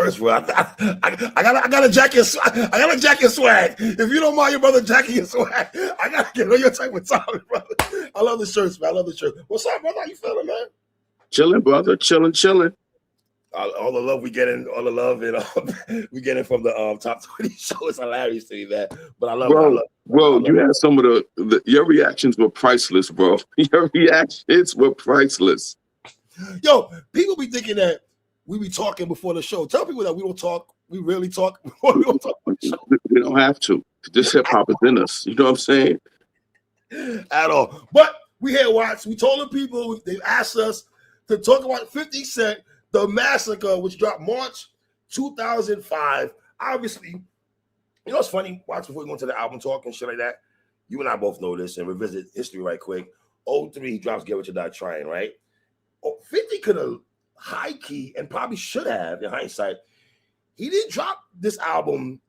first, bro. I got a jacket. I got a jacket swag. If you don't mind your brother jacking your swag, I gotta get on your type of time, brother. I love the shirts, man. I love the shirt. What's up, brother? How you feeling, man? Chilling, brother. Chilling. All the love we getting, all the love and we getting from the top 20 show is hilarious to me, man. But I love it. Bro, you had some of your reactions were priceless, bro. Your reactions were priceless. Yo, people be thinking that we be talking before the show. Tell people that we don't talk. We really talk before we don't talk on the show. We don't have to. This hip hop is in us. You know what I'm saying? At all. But we here, Watts. We told the people, they asked us to talk about 50 Cent, The Massacre, which dropped March 2005. Obviously, you know what's funny? Watch before we go into the album talk and shit like that. You and I both know this and revisit history right quick. 03, he drops Get What You Die Trying, right? 50 could have high key and probably should have, in hindsight. He didn't drop this album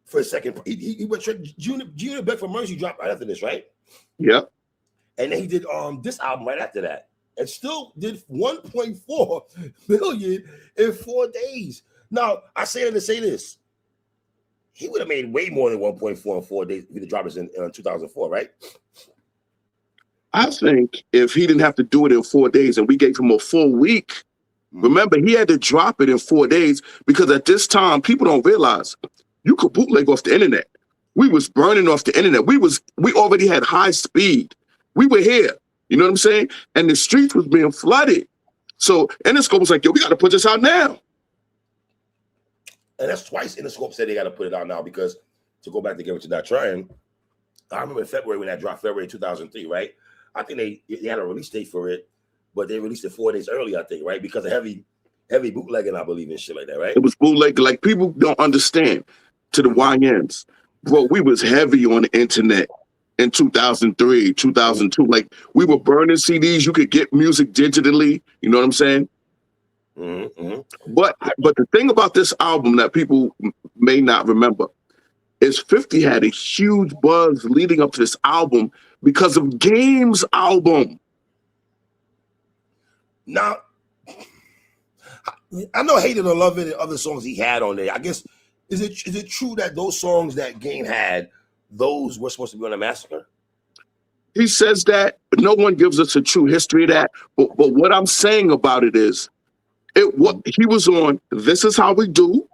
for a second. He went straight. Junior Beg for Mercy dropped right after this, right? Yep. And then he did this album right after that. And still did 1.4 million in 4 days. Now, I say that to say this. He would have made way more than 1.4 in 4 days if he'd dropped this in 2004, right? I think if he didn't have to do it in 4 days and we gave him a full week, remember, he had to drop it in 4 days because at this time, people don't realize you could bootleg off the internet. We was burning off the internet. We already had high speed. We were here. You know what I'm saying? And the streets was being flooded. So Interscope was like, yo, we got to put this out now. And that's twice Interscope said they got to put it out now because to go back to Get What You Die Trying, I remember in February when that dropped, February 2003, right? I think they had a release date for it, but they released it 4 days early, I think, right? Because of heavy bootlegging, I believe, and shit like that, right? It was bootleg. Like, people don't understand to the YNs. Bro, we was heavy on the internet in 2003, 2002. Like, we were burning CDs. You could get music digitally. You know what I'm saying? Mm-hmm. But the thing about this album that people may not remember is 50 had a huge buzz leading up to this album because of Game's album. Now, I know Hate It or Love It and other songs he had on there. I guess, is it true that those songs that Game had, those were supposed to be on the Massacre? He says that, but no one gives us a true history of that. But what I'm saying about it is, he was on This Is How We Do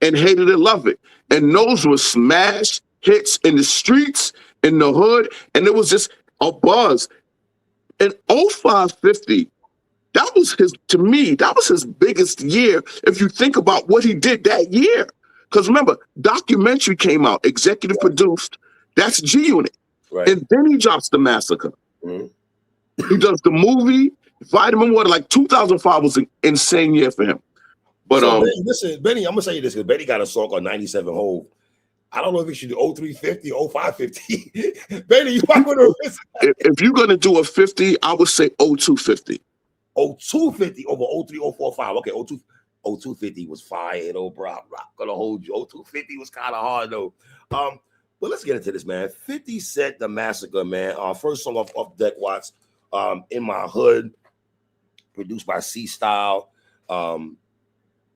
and Hate It or Love It. And those were smash hits in the streets, in the hood, and it was just a buzz. And 0550, that was his biggest year if you think about what he did that year. Because remember, documentary came out, executive produced, that's G-Unit. Right. And then he drops The Massacre. Mm-hmm. He does the movie, Vitamin Water. Like 2005 was an insane year for him. But so, listen, Benny, I'm gonna say this because Benny got a song on 97 Hove. I don't know if he should do 0350 or 0550. Benny, you might want to if you're gonna do a 50, I would say 0250. 0250 over 03, 045. Okay, 0250 was fire, though, bro. I'm not gonna hold you. 0250 was kind of hard though. But let's get into this, man. 50 Cent, The Massacre, man. First song off Deck Watts, In My Hood, produced by C Style.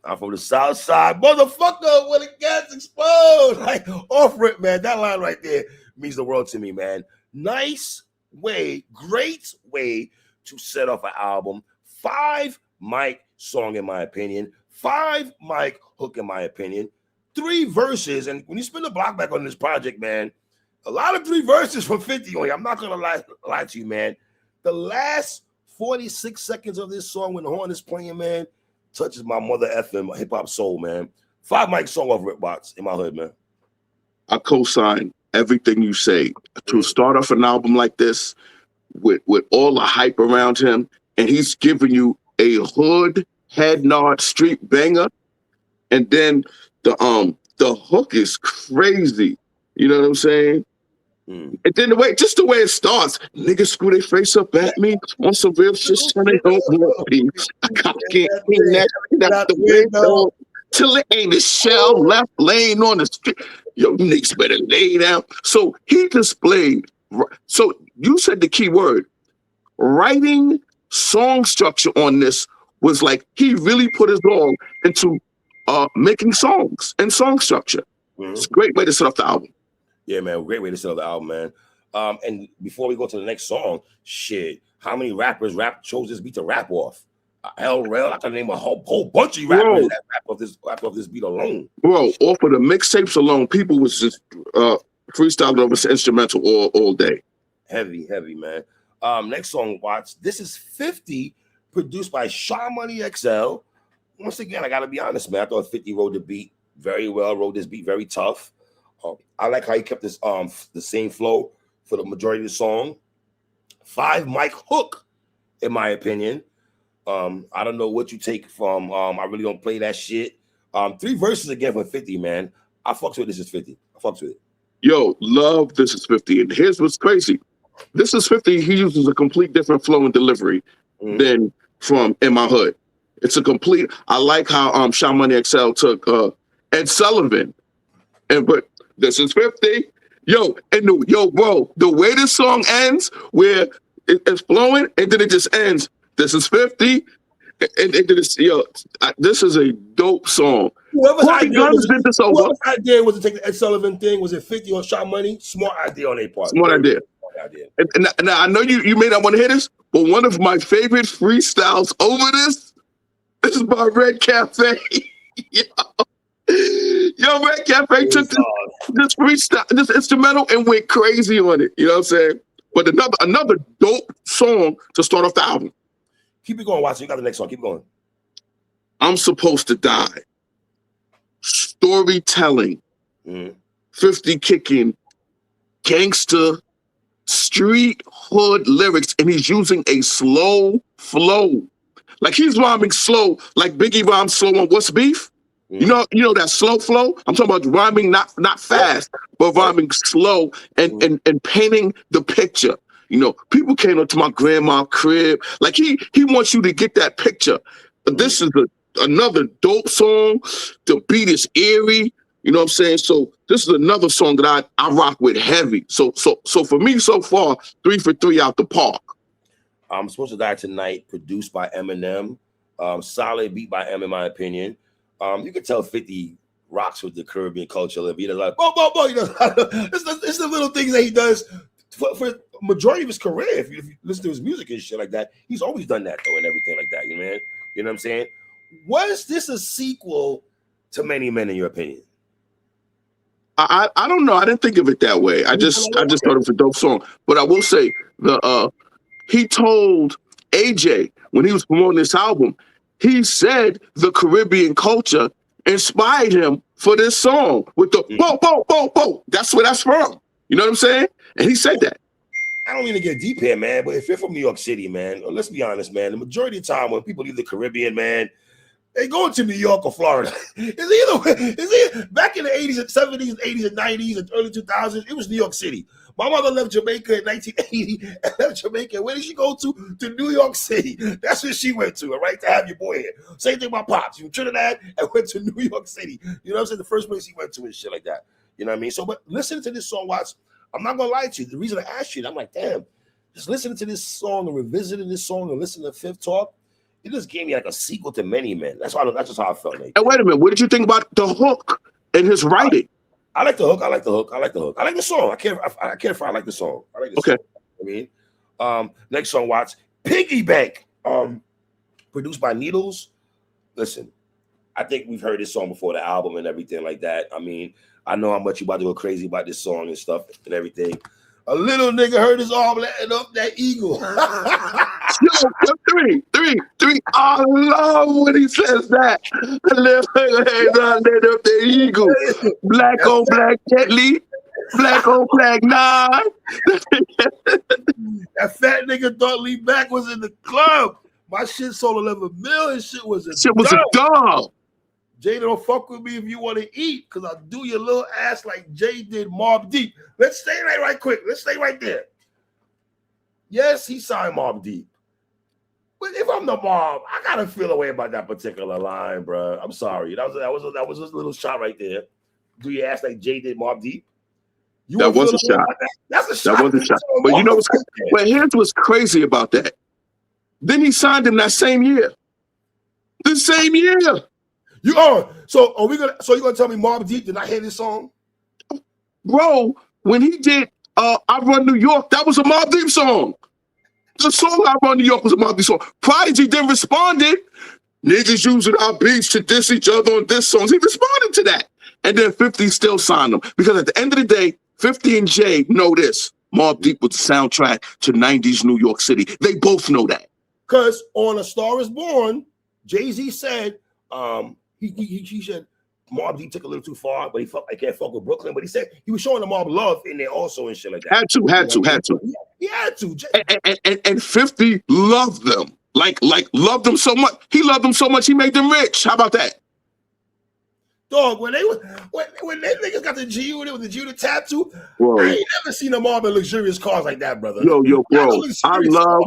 I'm from the South Side, motherfucker, when it gets exposed. Like, off rip, man. That line right there means the world to me, man. Nice way, great way to set off an album. 5 mic song, in my opinion. 5 mic hook, in my opinion. 3 verses, and when you spin the block back on this project, man, a lot of 3 verses from 50 on you. I'm not gonna lie to you, man. The last 46 seconds of this song when the horn is playing, man, touches my mother effing hip hop soul, man. 5 mic song off Rip Box, In My Hood, man. I co-sign everything you say. To start off an album like this with all the hype around him, and he's giving you a hood head nod street banger, and then the hook is crazy. You know what I'm saying? And then the way it starts, niggas screw their face up at me on some real shit, so they don't want me. I can't that out the window till it ain't a shell left laying on the street. Yo, niggas better lay down. So he displayed. So you said the key word. Writing song structure on this was like he really put his all into making songs and song structure. It's a great way to set off the album. Yeah, man, great way to set up the album, man. And before we go to the next song, shit, how many rappers chose this beat to rap off? Hell, real, I can name a whole bunch of rappers that rap off this beat alone. Bro, off of the mixtapes alone, people was just freestyling over this instrumental all day. Heavy, man. Next song, watch. This is 50, produced by Sha Money XL. Once again, I gotta be honest, man. I thought 50 wrote the beat very well, wrote this beat very tough. I like how he kept this the same flow for the majority of the song. 5 mic hook, in my opinion. I don't know what you take from. I really don't play that shit. 3 verses again for 50, man. I fucks with This Is 50. I fucks with it. Yo, love This Is 50. And here's what's crazy. This Is 50, he uses a complete different flow and delivery than from In My Hood. It's a complete. I like how Sha Money XL took Ed Sullivan but This Is 50. Yo, bro, the way this song ends, where it's flowing and then it just ends. This is 50. And then it's, this is a dope song. Whoever's idea was to take the Ed Sullivan thing, was it 50 on Sha Money? Smart idea on their part. Smart idea. And I know you may not want to hear this, but one of my favorite freestyles over this is by Red Cafe. Yo, Red Cafe took this freestyle, this instrumental, and went crazy on it. You know what I'm saying? But another dope song to start off the album. Keep it going, Watson. You got the next song. Keep going. I'm Supposed to Die. Storytelling. 50 kicking gangster street hood lyrics, and he's using a slow flow. Like he's rhyming slow, like Biggie rhymes slow on What's Beef? You know that slow flow? I'm talking about rhyming not fast, but rhyming slow and painting the picture. You know, people came up to my grandma's crib. Like he wants you to get that picture. This is another dope song. The beat is eerie. You know what I'm saying? So this is another song that I rock with heavy. So for me so far, 3 for 3 out the park. I'm Supposed to Die Tonight, produced by Eminem. Solid beat by M, in my opinion. You can tell 50 rocks with the Caribbean culture. He does like, bo. You know, it's the little things that he does for majority of his career. If you listen to his music and shit like that, he's always done that though, and everything like that. You know what I'm saying? Was this a sequel to Many Men, in your opinion? I don't know. I didn't think of it that way. I just thought it was a dope song. But I will say he told AJ when he was promoting this album, he said the Caribbean culture inspired him for this song with the bo. That's where that's from. You know what I'm saying? And he said that. I don't mean to get deep here, man, but if you're from New York City, man, let's be honest, man, the majority of the time when people leave the Caribbean, man, they go to New York or Florida. It's either back in the 80s and 70s, 80s and 90s and early 2000s, it was New York City. My mother left Jamaica in 1980 and left Jamaica. Where did she go to? To New York City. That's where she went to, all right, to have your boy here. Same thing with my pops. He was Trinidad and went to New York City. You know what I'm saying? The first place he went to and shit like that. You know what I mean? So, but listening to this song, Watts, I'm not going to lie to you. The reason I asked you, I'm like, damn, just listening to this song and revisiting this song and listening to Fifth Talk, it just gave me like a sequel to Many Men. That's just how I felt. Nate. And wait a minute, what did you think about the hook and his writing? I like the hook. I like the song. I like the song. Okay. I mean, next song, Watts. Piggy Bank, produced by Needles. Listen, I think we've heard this song before the album and everything like that. I mean, I know how much you about to go crazy about this song and stuff and everything. A little nigga hurt his arm letting up that eagle. Yo, three. I love when he says that. A little nigga let up the eagle. Black on black gently. Black on black nine. That fat nigga thought Lee Mack was in the club. My shit sold 11 million. Shit was a dog. Jay, don't fuck with me if you want to eat, because I'll do your little ass like Jay did Mobb Deep. Let's stay right quick. Let's stay right there. Yes, he signed Mobb Deep. But if I'm the Mob, I gotta feel a way about that particular line, bro. I'm sorry. That was a little shot right there. Do you ask like Jay did Mobb Deep? That was a shot. That's a shot. That was a shot. But you know here's what's crazy about that. Then he signed him that same year. The same year. You are. So are we gonna? So you gonna tell me Mobb Deep did not hear this song? Bro, when he did I Run New York, that was a Mobb Deep song. The song I Run New York was a Mobb Deep song. Prodigy then responded, niggas using our beats to diss each other on diss songs. He responded to that. And then 50 still signed him. Because at the end of the day, 50 and Jay know this. Mobb Deep was the soundtrack to 90s New York City. They both know that. Because on A Star Is Born, Jay-Z said, he said, Mobb Deep took a little too far, but he felt I can't fuck with Brooklyn. But he said he was showing the Mob love in there also and shit like that. Had to. He had to. And 50 loved them. Like loved them so much. He loved them so much he made them rich. How about that? Dog, when they niggas got the G Unit with the G Unit tattoo, Bro. I ain't never seen them all in luxurious cars like that, brother. Yo, bro. I love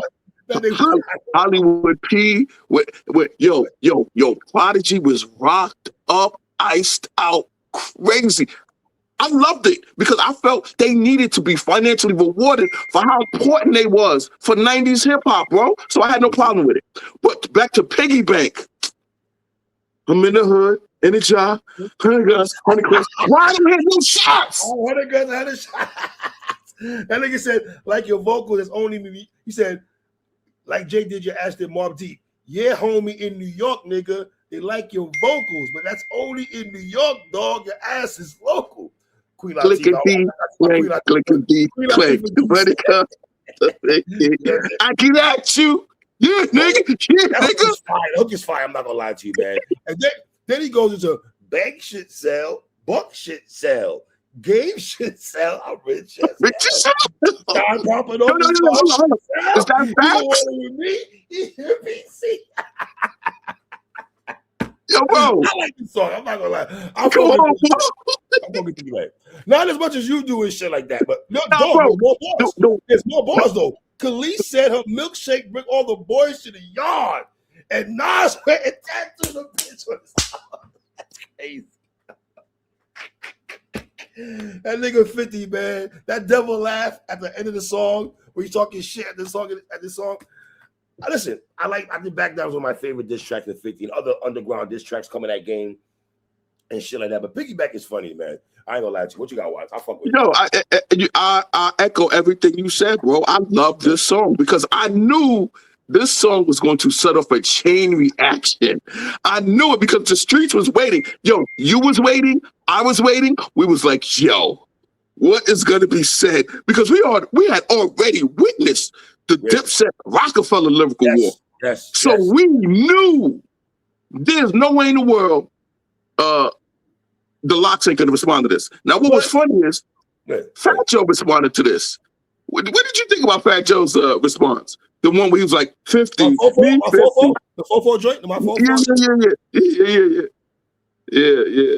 Hollywood P. With Prodigy was rocked up, iced out, crazy. I loved it because I felt they needed to be financially rewarded for how important they was for 90s hip hop, bro. So I had no problem with it. But back to Piggy Bank. I'm in the hood, in the job, 100 guns, 100 clips. Why don't hit no shots? 100 guns, 100 shots. That nigga said, like your vocals is only me. He said, like Jay did your ass did Mobb Deep. Yeah, homie, in New York, nigga, they like your vocals, but that's only in New York, dog. Your ass is local. Queen Clickety, clickety, click. I get at you. Yeah, nigga. Yeah, nigga. Hook is fire. I'm not gonna lie to you, man. And then he goes into bank shit sell, buck shit sell, game shit sell. I'm rich as hell. John popping up. No. Is that facts? With me? PC. Yo, bro. I like this song. I'm not gonna lie. I'm gonna get you right. Not as much as you do and shit like that, but no, more bars. No. There's more bars though. Khalees said her milkshake bring all the boys to the yard, and Nas went and tattooed the bitch on his arm. That's crazy. That nigga 50, man. That devil laugh at the end of the song where he's talking shit at this song. Listen, I think Back Down was one of my favorite diss tracks in 50 and other underground diss tracks coming that game and shit like that. But Piggy Bank is funny, man. I ain't gonna lie to you. What you got, watch? I fuck with you. I echo everything you said, bro. I love this song because I knew this song was going to set off a chain reaction. I knew it because the streets was waiting. Yo, you was waiting. I was waiting. We was like, yo, what is going to be said? Because we had already witnessed the Dipset Rockefeller lyrical war. Yes. So we knew there's no way in the world the Locks ain't going to respond to this. Now, what was funny is Fat Joe responded to this. What did you think about Fat Joe's response? The one where he was like 50. The 4-4 joint? My 4-4? Yeah.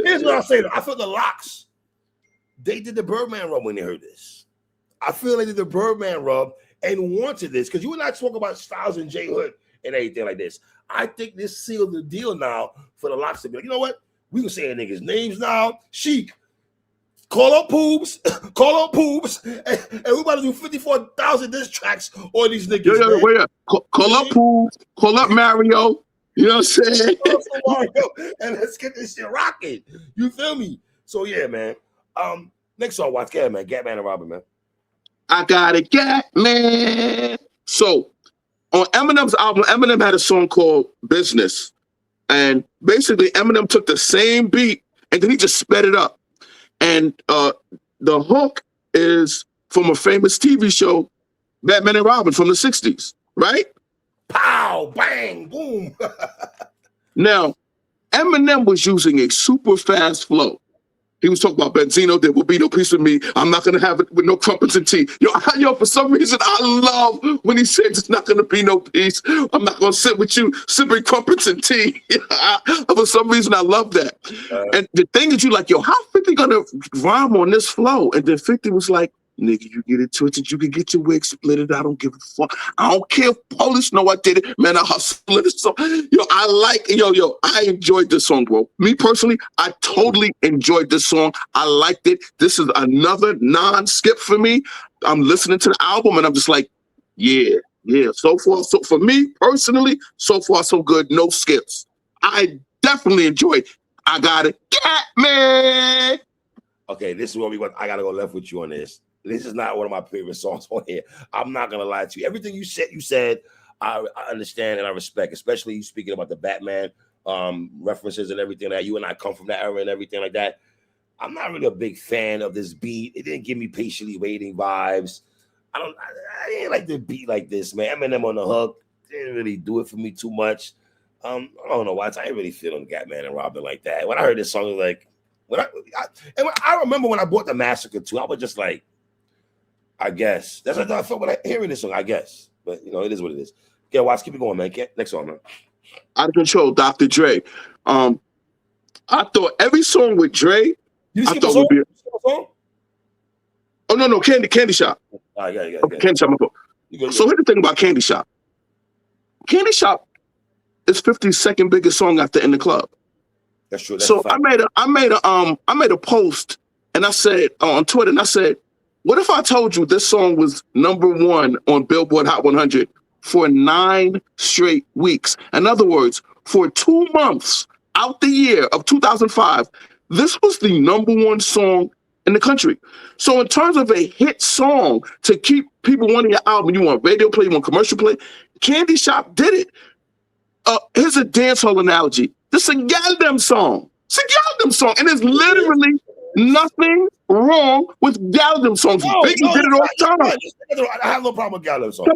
Here's what I'll say though. I feel the Locks, they did the Birdman rub when they heard this. I feel they did the Birdman rub and wanted this because you and I talk about Styles and J Hood and everything like this. I think this sealed the deal now for the Locks to be like, you know what? We can say niggas' names now. Chic, call up Poobs, and we about to do 54,000 diss tracks on these niggas. Wait. Call up Poobs, call up Mario. You know what I'm saying? And let's get this shit rocking. You feel me? So yeah, man. Next song, watch man. Gatman and Robin, man. I got a Gatman. So on Eminem's album, Eminem had a song called Business. And basically, Eminem took the same beat and then he just sped it up. And the hook is from a famous TV show, Batman and Robin from the 60s, right? Pow, bang, boom. Now, Eminem was using a super fast flow. He was talking about Benzino, there will be no peace with me. I'm not gonna have it with no crumpets and tea. Yo, for some reason, I love when he said there's not gonna be no peace. I'm not gonna sit with you sipping crumpets and tea. For some reason, I love that. And the thing is, you like, yo, how 50 gonna rhyme on this flow? And then 50 was like, nigga, you get it twisted. You can get your wig split it. I don't give a fuck. I don't care if police know I did it. Man, I hustle it. So, I enjoyed this song, bro. Me personally, I totally enjoyed this song. I liked it. This is another non-skip for me. I'm listening to the album and I'm just like, yeah. So for me personally, so far so good. No skips. I definitely enjoyed I Got It, Gatman. Okay, this is where we went. I gotta go left with you on this. This is not one of my favorite songs on here. I'm not gonna lie to you. Everything you said, I understand and I respect, especially you speaking about the Batman references and everything that you and I come from that era and everything like that. I'm not really a big fan of this beat. It didn't give me patiently waiting vibes. I didn't like the beat like this, man. Eminem on the hook didn't really do it for me too much. I don't know why. I didn't really feel on Gatman and Robin like that. When I heard this song, it was like, I remember when I bought the Massacre too, I was just like, I guess. That's what I felt when I hearing this song, I guess. But, you know, it is what it is. Okay, watch. Keep it going, man. Next song, man. Out of Control, Dr. Dre. I thought every song with Dre, I thought would be. Oh, no, Candy Shop. Yeah. Candy Shop, my fault. So here's the thing about Candy Shop. Candy Shop is 50's second biggest song after In the Club. That's true. That's so I made a post and I said on Twitter, and I said, what if I told you this song was #1 on Billboard Hot 100 for 9 straight weeks? In other words, for 2 months out the year of 2005, this was the #1 song in the country. So in terms of a hit song to keep people wanting your album, you want radio play, you want commercial play, Candy Shop did it. Here's a dancehall analogy. This is a Galdem song. It's a Galdem song. And there's literally nothing wrong with Galdem songs. Biggie did it all the time. I have no problem with Galdem songs.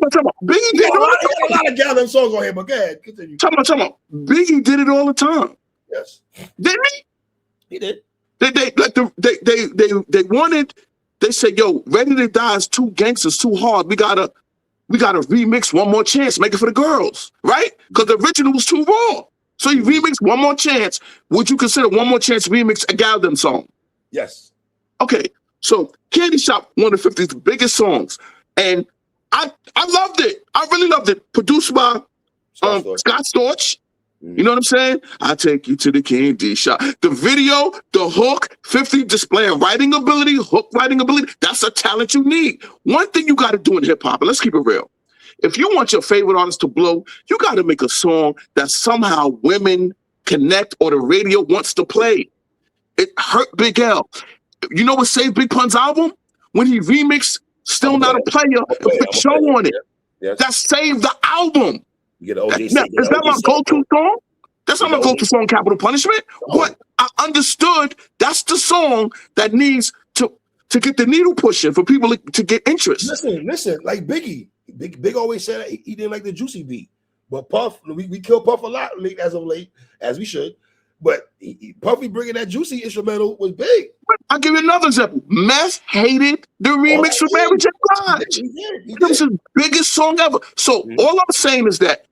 Biggie did it all the time. A lot of Galdem songs on here, but go ahead. Continue. Talk about. Biggie did it all the time. Yes. Didn't he? He did. They wanted, they said, yo, Ready to Die is too gangsters, too hard. We gotta remix One More Chance, make it for the girls, right? Because the original was too raw. So you remix One More Chance. Would you consider One More Chance remix a Galdem song? Yes. Okay, so Candy Shop, one of 50's biggest songs. And I loved it. I really loved it. Produced by Scott Storch. You know what I'm saying? I take you to the candy shop. The video, the hook, 50 displaying writing ability, hook writing ability. That's a talent you need. One thing you got to do in hip hop, and let's keep it real. If you want your favorite artist to blow, you got to make a song that somehow women connect or the radio wants to play. It hurt Big L. You know what saved Big Pun's album? When he remixed Still Not a Player and put Show on it. Yes. That saved the album. You get is that my go-to song? That's not my go-to song, Capital Punishment. But I understood that's the song that needs to get the needle pushing for people to get interest. Listen, like Biggie. Big always said that he didn't like the Juicy beat. But Puff, we kill Puff a lot as of late, as we should. But Puffy bringing that Juicy instrumental was big. I'll give you another example. Meth hated the remix for Mary J. Blige. This is his biggest song ever. So all I'm saying is that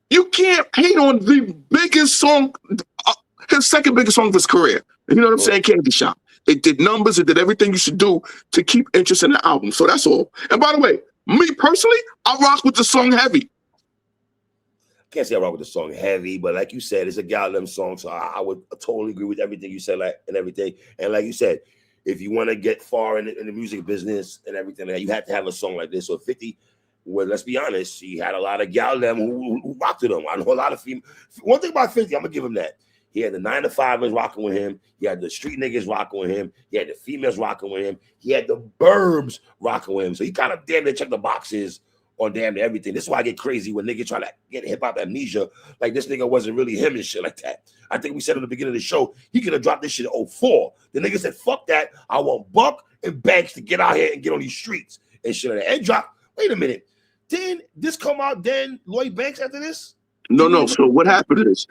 you can't hate on the biggest song, his second biggest song of his career. You know what I'm saying? Candy Shop. It did numbers. It did everything you should do to keep interest in the album. So that's all. And by the way, me personally, I rock with the song Heavy. Can't say I rock with the song Heavy, but like you said, it's a Galdem song. So I would totally agree with everything you said and everything. And like you said, if you want to get far in the music business and everything, you have to have a song like this. So 50. Well, let's be honest, he had a lot of Galdem who rocked with him. I know a lot of female. One thing about 50, I'm gonna give him that. He had the 9-to-5ers rocking with him. He had the street niggas rocking with him. He had the females rocking with him. He had the burbs rocking with him. So he kind of damn near checked the boxes on damn near everything. This is why I get crazy when niggas try to get hip hop amnesia. Like this nigga wasn't really him and shit like that. I think we said at the beginning of the show, he could have dropped this shit in 04. The nigga said, fuck that. I want Buck and Banks to get out here and get on these streets and shit like that. And drop, wait a minute. Didn't this come out then Lloyd Banks after this? No. So what happened is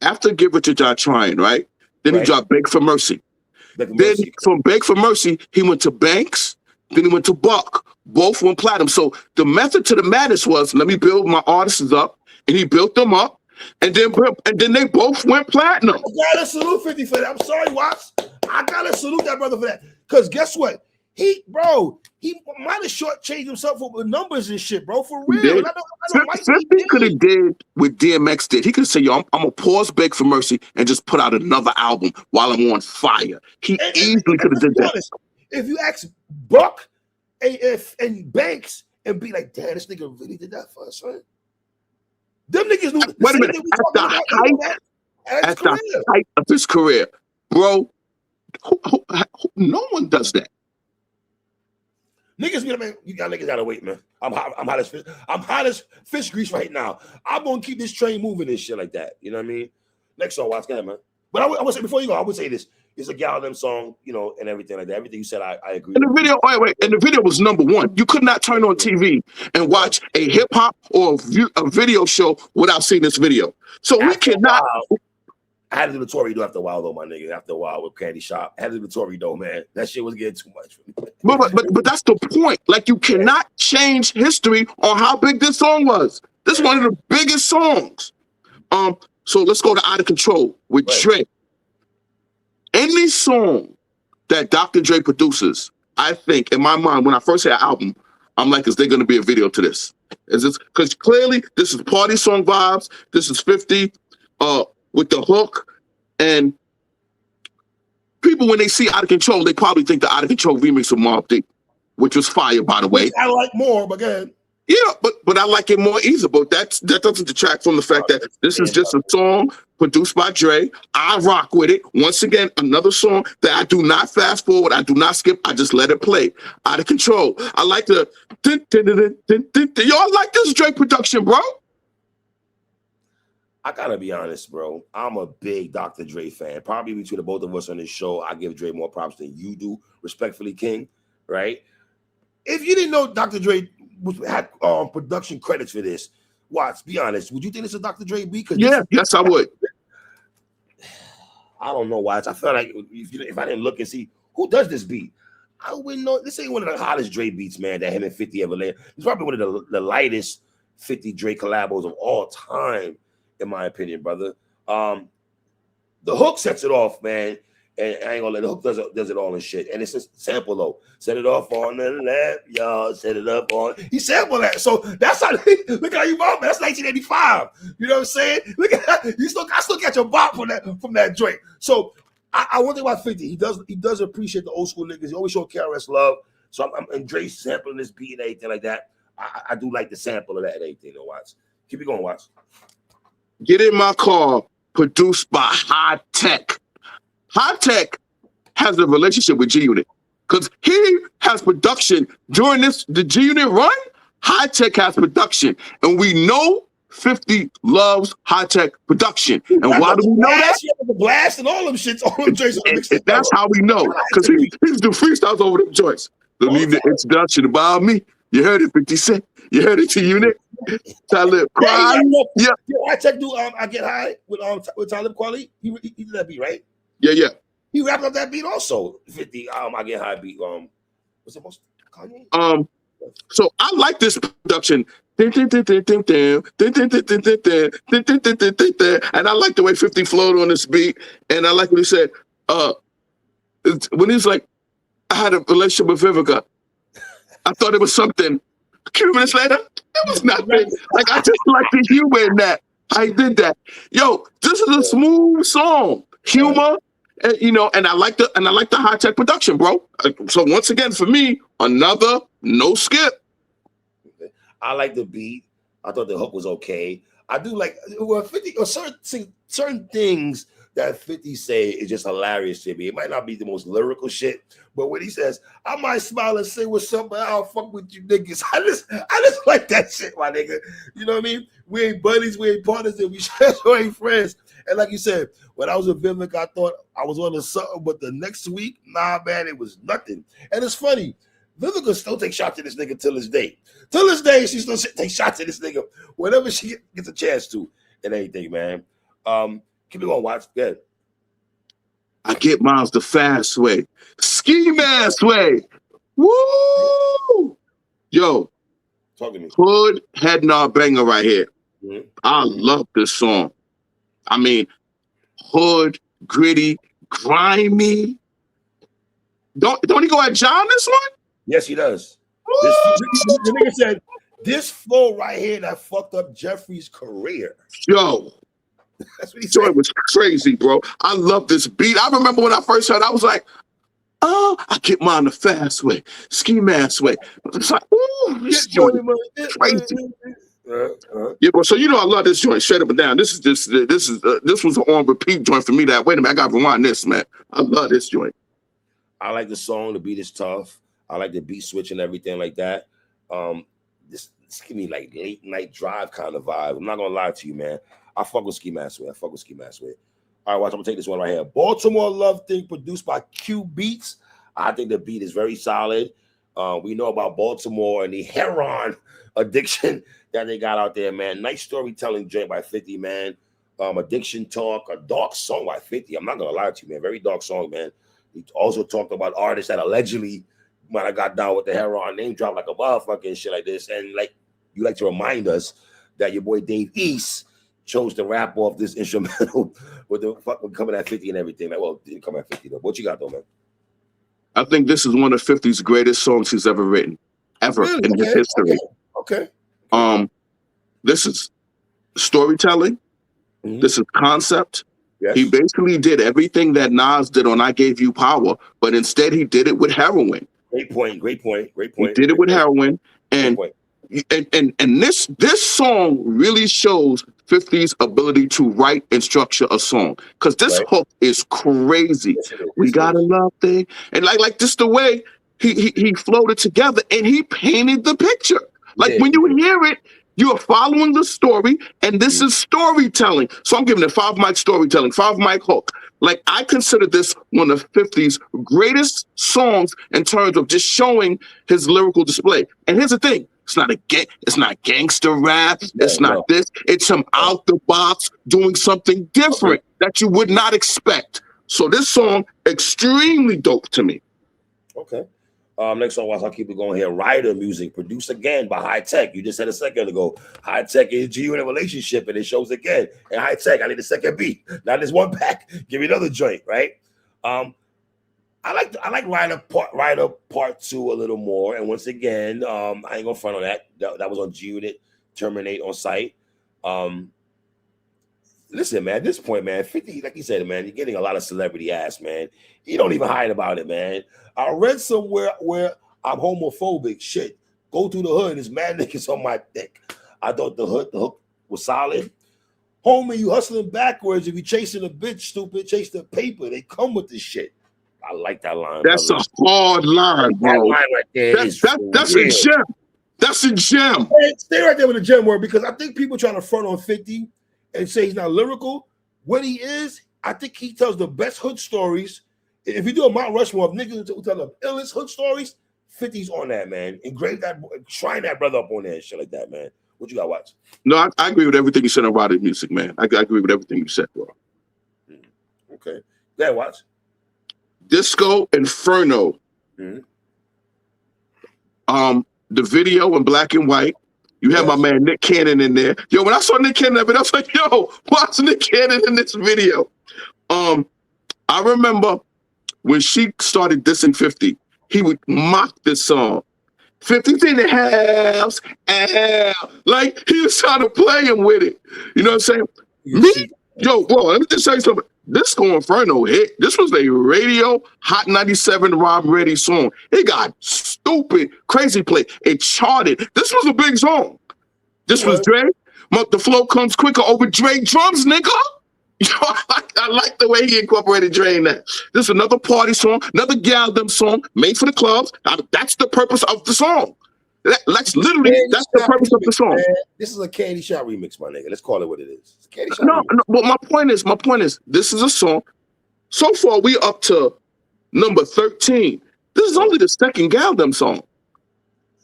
after Get Rich or Die Trying, right? Then he dropped Beg for Mercy. Then from Beg for Mercy, he went to Banks. Then he went to Buck. Both went platinum. So the method to the madness was let me build my artists up, and he built them up, and then they both went platinum. I gotta salute 50 for that. I'm sorry, Watts. I gotta salute that brother for that. Because guess what? He might have shortchanged himself with numbers and shit, bro. For real. 50 could have did what DMX did. He could have said, yo, I'm gonna pause Beg for Mercy and just put out another album while I'm on fire. He easily could have did that. If you ask Buck and Banks and be like, damn, this nigga really did that for us, right? Them niggas knew. Wait a minute. At his at the career. height of his career, bro. No one does that. Niggas, man, you got niggas gotta wait, man. I'm hot as fish. I'm hot as fish grease right now. I'm gonna keep this train moving and shit like that. You know what I mean? Next song, watch that, man. But I would say before you go, I would say this. It's a gal them song, you know, and everything like that. Everything you said, I agree. And the video, wait, and the video was #1. You could not turn on TV and watch a hip hop or a video show without seeing this video. So we cannot. I had to do the Tory though after a while, though, my nigga. After a while with Candy Shop, I had to do the Tory though, man. That shit was getting too much for me. But that's the point. Like, you cannot change history on how big this song was. This is one of the biggest songs. So let's go to Out of Control with Dre. Any song that Dr. Dre produces, I think, in my mind, when I first hear an album, I'm like, is there going to be a video to this? Is this because clearly this is party song vibes? This is 50 with the hook, and people, when they see Out of Control, they probably think the Out of Control remix of Mobb Deep, which was fire, by the way. I like more, but go ahead. Yeah, but I like it more easy. But that doesn't detract from the fact that this is just a song produced by Dre. I rock with it. Once again, another song that I do not fast forward. I do not skip. I just let it play. Out of Control. I like the y'all like this Dre production, bro. I gotta be honest, bro. I'm a big Dr. Dre fan. Probably between the both of us on this show, I give Dre more props than you do, respectfully, King. Right? If you didn't know Dr. Dre had production credits for this, Watts, be honest, would you think this is Dr. Dre beat? Yes, I would. I don't know, Watts. I feel like if I didn't look and see who does this beat, I wouldn't know. This ain't one of the hottest Dre beats, man, that him and 50 ever laid. It's probably one of the lightest 50 Dre collabos of all time, in my opinion, brother. The hook sets it off, man. And I ain't gonna let the hook does it all and shit. And it's a sample though. Set it off on the left, y'all. Set it up on. He sampled that. So that's how look how you bought, man. That's 1985. You know what I'm saying? Look at that. I still got your bop from that joint. So I one thing about 50, he does appreciate the old school niggas. He always show KRS love. So and Dre sampling this beat and everything like that. I do like the sample of that and everything, though, Watts. Keep it going, Watts. Get in My Car, produced by High Tech. High Tech has a relationship with G Unit because he has production during the G Unit run. High Tech has production, and we know 50 loves High Tech production. And why do we know that? The blast and all them shits, all them joints. That's how we know, because he's do freestyles over them joints. Don't need the introduction about me. You heard it, 50 Cent. You heard it, G Unit. Talib Kweli. Yeah. High Tech do I Get High with Talib Kweli. He did that beat, right? Yeah. He wrapped up that beat also. 50 I Get High beat. What's it most Kanye? So I like this production. And I like the way 50 flowed on this beat. And I like what he said. When he's like, I had a relationship with Vivica. I thought it was something. A few minutes later, it was nothing. Like, I just like the humor in that. I did that. Yo, this is a smooth song. Humor, and I like the High Tech production, bro. So once again, for me, another no skip. I like the beat. I thought the hook was okay. I do like 50 or certain things that 50 say is just hilarious to me. It might not be the most lyrical shit, but when he says, I might smile and say what's up, but I'll fuck with you niggas. I just like that shit, my nigga. You know what I mean? We ain't buddies, we ain't partners, and we sure ain't friends. And like you said, when I was with Vivek, I thought I was on to something, but the next week, nah, man, it was nothing. And it's funny, Vivica still take shots at this nigga till this day. Till this day, she still takes shots at this nigga whenever she gets a chance to and anything, man. Keep it going, Watch. Good. I get miles the fast way. Ski mask way. Woo! Yo. Talk to me. Hood head nod banger right here. Mm-hmm. I love this song. I mean, hood, gritty, grimy. Don't he go at John this one? Yes, he does. The nigga said, this flow right here that fucked up Jeffrey's career. Yo. That's what he said. It was crazy, bro. I love this beat. I remember when I first heard it, I was like, oh, I get mine the fast way. Ski mask way. It's like, ooh, this joint is crazy. Yeah, but so you know I love this joint straight up and down. This was an on repeat joint for me. That wait a minute, I got to rewind this, man. I love this joint. I like the song. The beat is tough. I like the beat switch and everything like that. This give me like late night drive kind of vibe. I'm not gonna lie to you, man. I fuck with Ski Mask with. All right, watch. I'm gonna take this one right here. Baltimore Love Thing, produced by Q Beats. I think the beat is very solid. We know about Baltimore and the heroin addiction that they got out there, man. Nice storytelling joint by 50, man. Addiction talk, a dark song by 50. I'm not gonna lie to you, man. Very dark song, man. He also talked about artists that allegedly might have got down with the heroin, name drop like a motherfucker and shit like this. And like you like to remind us that your boy Dave East chose to rap off this instrumental with the fucking coming at 50 and everything. Like, well, didn't come at 50 though. What you got though, man? I think this is one of 50's greatest songs he's ever written, ever in his history. Okay. This is storytelling. Mm-hmm. This is concept. Yes. He basically did everything that Nas did on I Gave You Power, but instead he did it with heroin. Great point. He did it with heroin. And this song really shows 50's ability to write and structure a song. Because this hook is crazy. We got a love thing. And like just the way he floated together and he painted the picture. Like when you hear it, you are following the story, and this is storytelling. So I'm giving it 5 mic storytelling, 5 mic hook. Like I consider this one of 50's greatest songs in terms of just showing his lyrical display. And here's the thing: it's not gangster rap. It's not this. It's him out the box doing something different that you would not expect. So this song extremely dope to me. Okay. Next song, I'll keep it going here. Rider music, produced again by High Tech. You just said a second ago. High Tech is you in a relationship, and it shows again. And High Tech, I need a second beat. Not this one pack. Give me another joint, right? I like Rider Part 2 a little more. And once again, I ain't gonna front on that. That was on G Unit, Terminate on site. Listen, man, at this point, man, 50, like you said, man, you're getting a lot of celebrity ass, man. You don't even hide about it, man. I read somewhere where I'm homophobic. Shit, go through the hood. There's mad niggas on my dick. I thought the hook was solid. Homie, you hustling backwards. If you chasing a bitch, stupid, chase the paper. They come with this shit. I like that line. That's a hard line, bro. That line right there that's a gem. That's a gem. Hey, stay right there with the gem word, because I think people trying to front on 50 and say he's not lyrical. What he is, I think he tells the best hood stories. If you do a Mount Rushmore of niggas who tell the illest hood stories, 50's on that, man. Engrave that, shrine that brother up on there and shit like that, man. What you got to watch? No, I agree with everything you said about his music, man. I agree with everything you said, bro. Okay. Go ahead, watch. Disco Inferno. Mm-hmm. The video in black and white. You have my man Nick Cannon in there. Yo, when I saw Nick Cannon, I was like, yo, what's Nick Cannon in this video? I remember when she started dissing 50, he would mock this song. 50's in the house, like he was trying to play him with it. You know what I'm saying? Let me just say something. Disco Inferno hit. This was a radio Hot 97 Rob Ready song. It got stupid, crazy play. It charted. This was a big song. This was Dre. The flow comes quicker over Dre drums, nigga. I like the way he incorporated Dre in that. This is another party song, another Galdem song made for the clubs. That's the purpose of the song. That's the purpose of the song. Man. This is a Candy Shot remix, my nigga. Let's call it what it is. It's a Candy Shot remix. But my point is, this is a song. So far, we up to number 13. This is only the second Galdem song.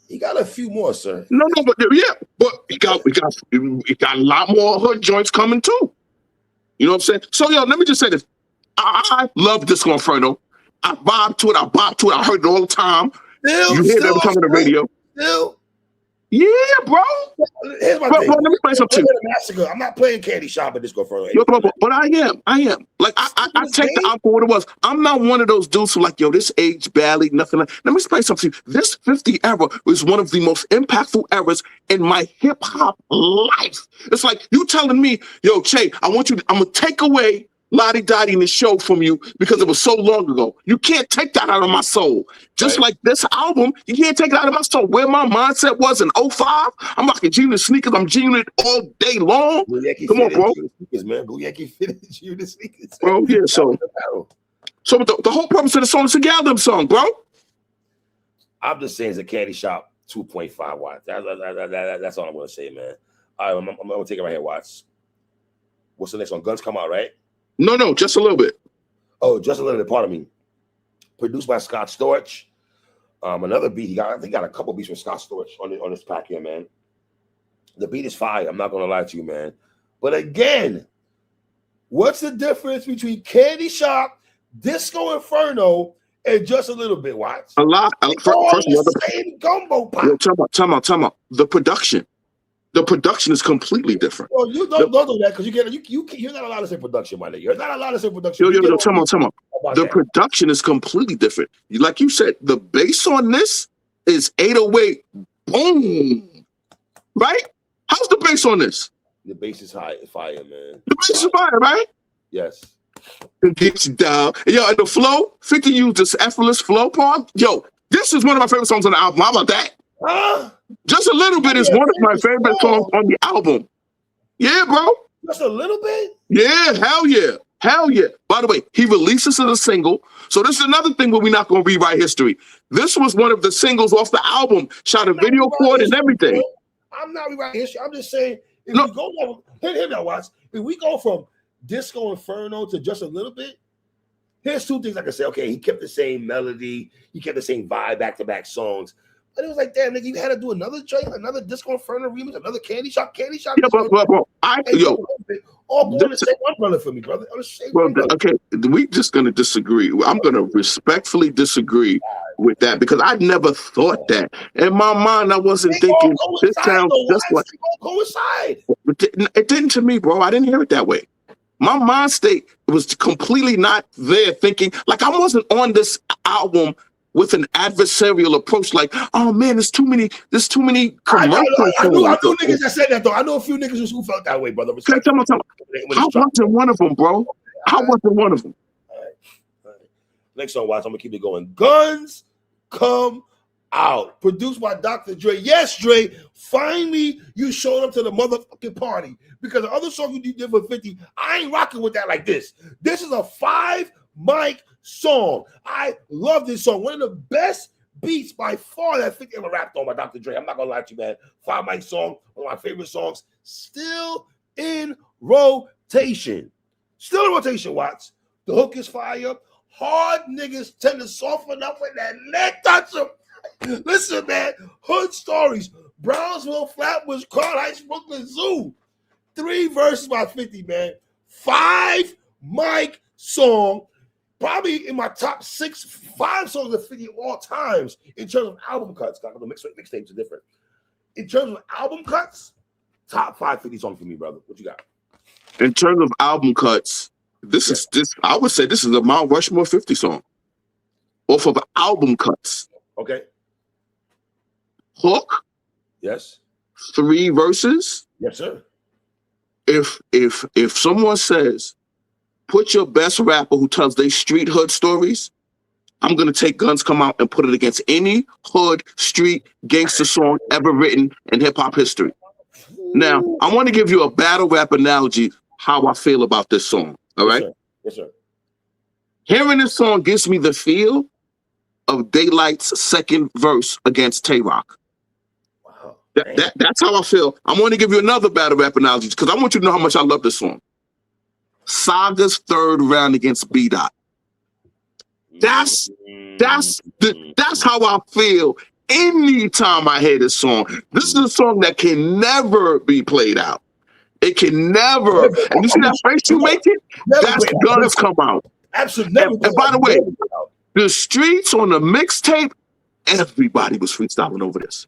He got a few more, sir. But he got a lot more hood joints coming too. You know what I'm saying? So let me just say this. I love Disco Inferno. I vibe to it. I heard it all the time. You hear it every time on the radio. Yeah, bro. Here's my thing. Let me play something. Massacre. I'm not playing Candy Shop at Disco Inferno. But I am. Like I take the album for what it was. I'm not one of those dudes who like, yo, this age badly, nothing like. Let me explain something. This 50 era was one of the most impactful eras in my hip hop life. It's like you telling me, yo, Che, I'm gonna take away Lottie Dottie in the show from you because it was so long ago. You can't take that out of my soul. Just Right. like this album, you can't take it out of my soul. Where my mindset was in '05, I'm rocking Genius sneakers. I'm Genius all day long. Blue Yankee Come on, bro. Sneakers, man. Blue Yankee fitted Genius sneakers. Bro, yeah, so the whole purpose of the song is to gather them song, bro. I'm just saying it's a candy shop 2.5 watts. That's all I'm going to say, man. All right, I'm going to take it right here, Watts. What's the next one? Guns Come Out, right? No, just a little bit. Oh, just a little bit. Pardon me. Produced by Scott Storch. Another beat. I think he got a couple beats from Scott Storch on this pack here, man. The beat is fire. I'm not going to lie to you, man. But again, what's the difference between Candy Shop, Disco Inferno, and Just a Little Bit, Watts? A lot. First of all, the same gumbo pot. Yo, time out. The production is completely different. Well, you don't do that because you're not allowed to say production, my nigga. You're not allowed to say production. Yo, time out. The production is completely different. Like you said, the bass on this is 808. Boom. Right? How's the bass on this? The bass is fire, man. The bass is fire, right? Yes. It gets you down. Yo, and the flow, 50 used this effortless flow part. Yo, this is one of my favorite songs on the album. How about that? Huh? Just a Little Bit is one of my favorite songs on the album. Yeah, bro. Just a little bit? Yeah, hell yeah. Hell yeah. By the way, he releases it as a single. So this is another thing where we're not going to rewrite history. This was one of the singles off the album, shot a video for it and everything. Bro. I'm not rewriting history. I'm just saying, if we go here now, Watts. If we go from Disco Inferno to Just a Little Bit, here's two things I can say. Okay, he kept the same melody. He kept the same vibe, back-to-back songs. But it was like, damn, nigga, you had to do another joint, another Disco Inferno remix, another Candy Shop. Yeah, bro. All going the same umbrella for me, brother. Okay, we just gonna disagree. I'm gonna respectfully disagree with that because I never thought that. In my mind, I wasn't thinking this sounds just like coincide. It didn't to me, bro. I didn't hear it that way. My mind state was completely not there, thinking like I wasn't on this album with an adversarial approach, like, oh man, there's too many commercials. I knew niggas that said that though. I know a few niggas who felt that way, brother. Tell me. I wasn't one of them, bro. I wasn't one of them. All right. Next song, Watch. I'm gonna keep it going. Guns Come Out, produced by Dr. Dre. Yes, Dre. Finally, you showed up to the motherfucking party because the other song you did for 50, I ain't rocking with that like this. This is a 5-mic song. I love this song. One of the best beats by far that 50 ever rapped on by Dr. Dre. I'm not gonna lie to you, man. 5-mic song, one of my favorite songs. Still in rotation. Still in rotation, Watts. The hook is fire. Hard niggas tend to soften up when that neck touch them. Listen, man. Hood Stories. Brownsville, Flatbush, Carl Heights, Brooklyn Zoo. 3 verses by 50, man. 5-mic song. Probably in my top 5 songs of 50 of all times in terms of album cuts. The mixtapes are different. In terms of album cuts, top 5 50 songs for me, brother. What you got? In terms of album cuts, I would say this is a Mount Rushmore 50 song. Off of album cuts. Okay. Hook. Yes. 3 verses. Yes, sir. If someone says, put your best rapper who tells they street hood stories, I'm going to take Guns Come Out and put it against any hood, street, gangster song ever written in hip-hop history. Now, I want to give you a battle rap analogy how I feel about this song, all right? Yes, sir. Hearing this song gives me the feel of Daylight's second verse against Tay-Rock. Wow. That's how I feel. I want to give you another battle rap analogy because I want you to know how much I love this song. Saga's third round against B-Dot. That's how I feel anytime I hear this song. This is a song that can never be played out. It can never. And you see that face you make it? That's Guns Come Out. Absolutely. And by the way, the streets on the mixtape, everybody was freestyling over this.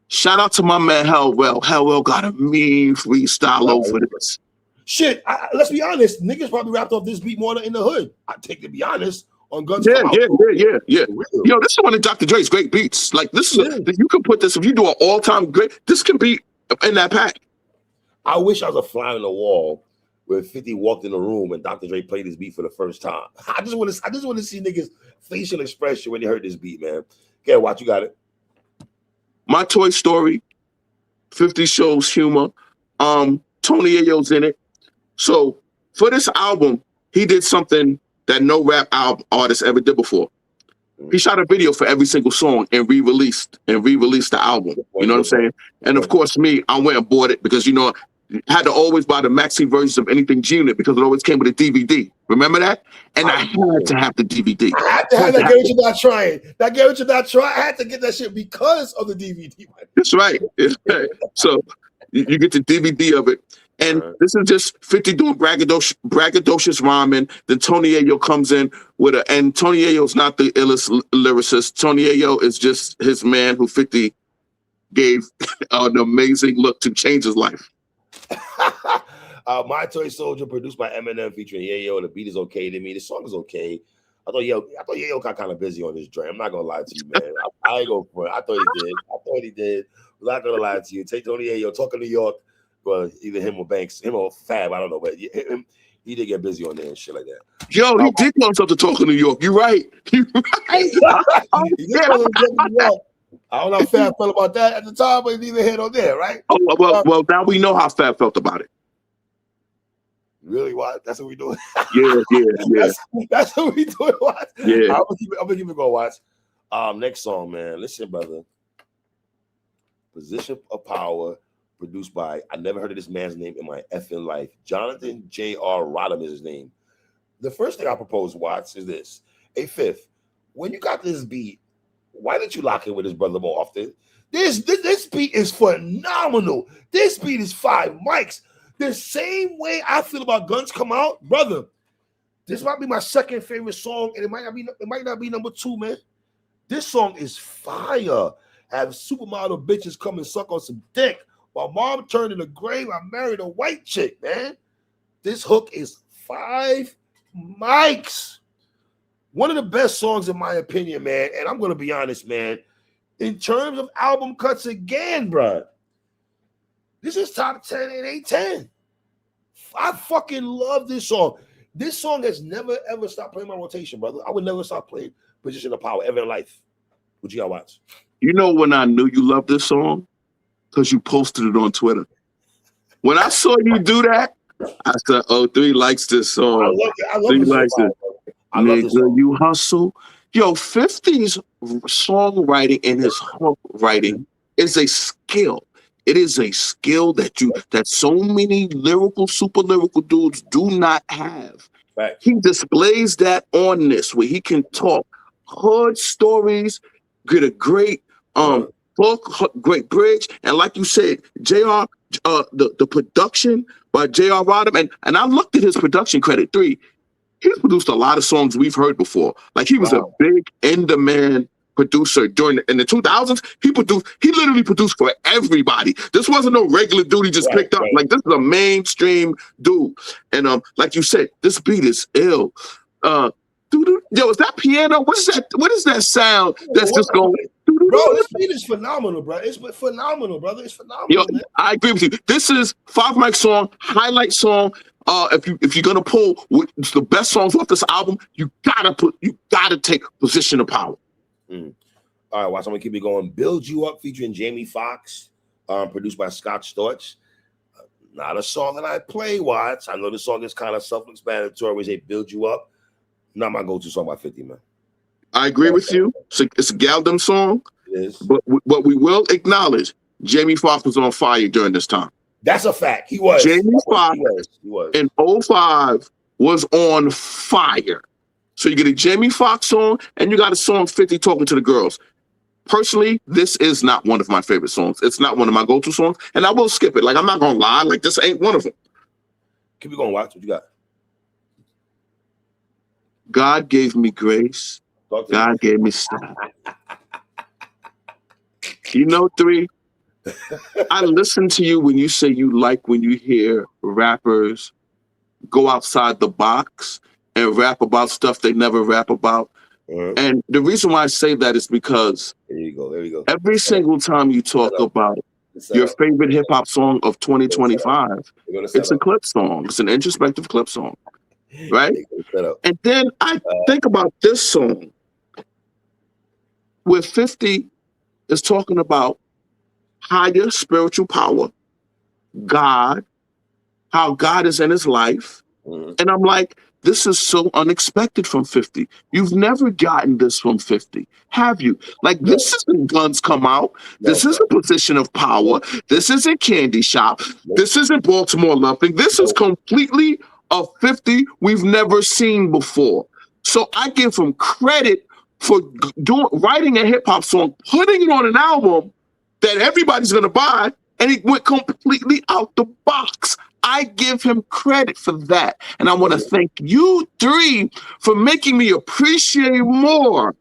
Shout out to my man Hellwell. Hellwell got a mean freestyle over this. Shit, let's be honest. Niggas probably rapped off this beat more than in the hood. I take to be honest on Guns Come Out. Yeah. Yo, this is one of Dr. Dre's great beats. Like this is you can put this if you do an all-time great. This can be in that pack. I wish I was a fly on the wall where 50 walked in the room and Dr. Dre played this beat for the first time. I just want to see niggas facial expression when they heard this beat, man. Okay, watch, you got it. My Toy Story, 50 shows humor. Tony Ayo's in it. So for this album, he did something that no rap album artist ever did before. He shot a video for every single song and re-released the album. You know what I'm saying? And of course, I went and bought it because, I had to always buy the maxi versions of anything G-Unit because it always came with a DVD. Remember that? And I had to have the DVD. I had to have that. Get what you're not trying. That get what you're not trying. I had to get that shit because of the DVD. That's right. So you get the DVD of it. And this is just 50 doing braggadocious rhyming. Then Tony Ayo comes in and Tony Ayo's not the illest lyricist. Tony Ayo is just his man who 50 gave an amazing look to change his life. My Toy Soldier, produced by Eminem, featuring Yayo. The beat is okay to me. The song is okay. I thought Yayo got kind of busy on this joint. I'm not gonna lie to you, man. I ain't gonna front. I thought he did. I'm not gonna lie to you. Take Tony Yayo, talking New York. Well, either him or Banks, him or Fab, I don't know, but he did get busy on there and shit like that. Yo, he did want something to talk in New York. You're right. He did New York. I don't know how Fab felt about that at the time, but neither here nor there, right? Oh, well, now we know how Fab felt about it. Really? What? That's what we doing? Yeah. That's what we doing. What? Yeah. I'm gonna keep it going. Watch. Next song, man. Listen, brother. Position of Power, produced by, I never heard of this man's name in my effing life. Jonathan J.R. Rodham is his name. The first thing I propose, Watts, is this. Hey, Fifth, when you got this beat, why didn't you lock in with his brother more often? This beat is phenomenal. This beat is 5 mics. The same way I feel about Guns Come Out, brother. This might be my second favorite song, and it might not be number 2, man. This song is fire. Have supermodel bitches come and suck on some dick. My mom turned in the grave. I married a white chick, man. This hook is 5 mics. One of the best songs in my opinion, man. And I'm going to be honest, man. In terms of album cuts again, bro. This is top 10 and 810. I fucking love this song. This song has never, ever stopped playing my rotation, brother. I would never stop playing Position of Power ever in life. What you got, Watch? You know when I knew you loved this song? Because you posted it on Twitter. When I saw you do that, I said, oh, 3 likes this song. I love this song. I love this song. You hustle. Yo, 50's songwriting and his hook writing is a skill. It is a skill that so many super lyrical dudes do not have. Right. He displays that on this, where he can talk hood stories, get a great hook, great bridge, and like you said, JR, the production by JR Rodham, and I looked at his production credit 3. He's produced a lot of songs we've heard before. Like he was a big in-demand producer in the 2000s. He literally produced for everybody. This wasn't no regular dude he just picked up. Like this is a mainstream dude. And like you said, this beat is ill. Yo, is that piano? What is that sound that's just going? Bro, this beat is phenomenal, bro. It's phenomenal, brother. It's phenomenal. Yo, man. I agree with you. This is 5 mic song, highlight song. If you're gonna pull the best songs off this album, you gotta take Position of Power. All right, watch. I'm gonna keep it going. Build You Up, featuring Jamie Foxx, produced by Scott Storch. Not a song that I play, Watts. I know the song is kind of self-explanatory. We say Build You Up. Not my go-to song by 50, man. I agree with you. It's a Galdem song. It is. But we will acknowledge Jamie Foxx was on fire during this time. That's a fact. He was. Jamie Foxx in 05 was on fire. So you get a Jamie Foxx song and you got a song 50 talking to the girls. Personally, this is not one of my favorite songs. It's not one of my go-to songs, and I will skip it. Like, I'm not gonna lie, like this ain't one of them. Keep it going, Watch. What you got? God gave me grace. God gave me style. You know, 3, I listen to you when you say you like when you hear rappers go outside the box and rap about stuff they never rap about. And the reason why I say that is because there you go. Every single time you talk about your favorite hip hop song of 2025. It's a up. clip song. It's an introspective clip song, right? Set up. And then I think about this song where 50 is talking about higher spiritual power, God, how God is in his life. And I'm like, this is so unexpected from 50. You've never gotten this from 50, have you? Like, this isn't Guns Come Out. This isn't Position of Power. This isn't Candy Shop. This isn't Baltimore Loving. This is completely a 50 we've never seen before. So I give him credit for writing a hip hop song, putting it on an album that everybody's going to buy, and it went completely out the box. I give him credit for that. And I want to thank you three for making me appreciate more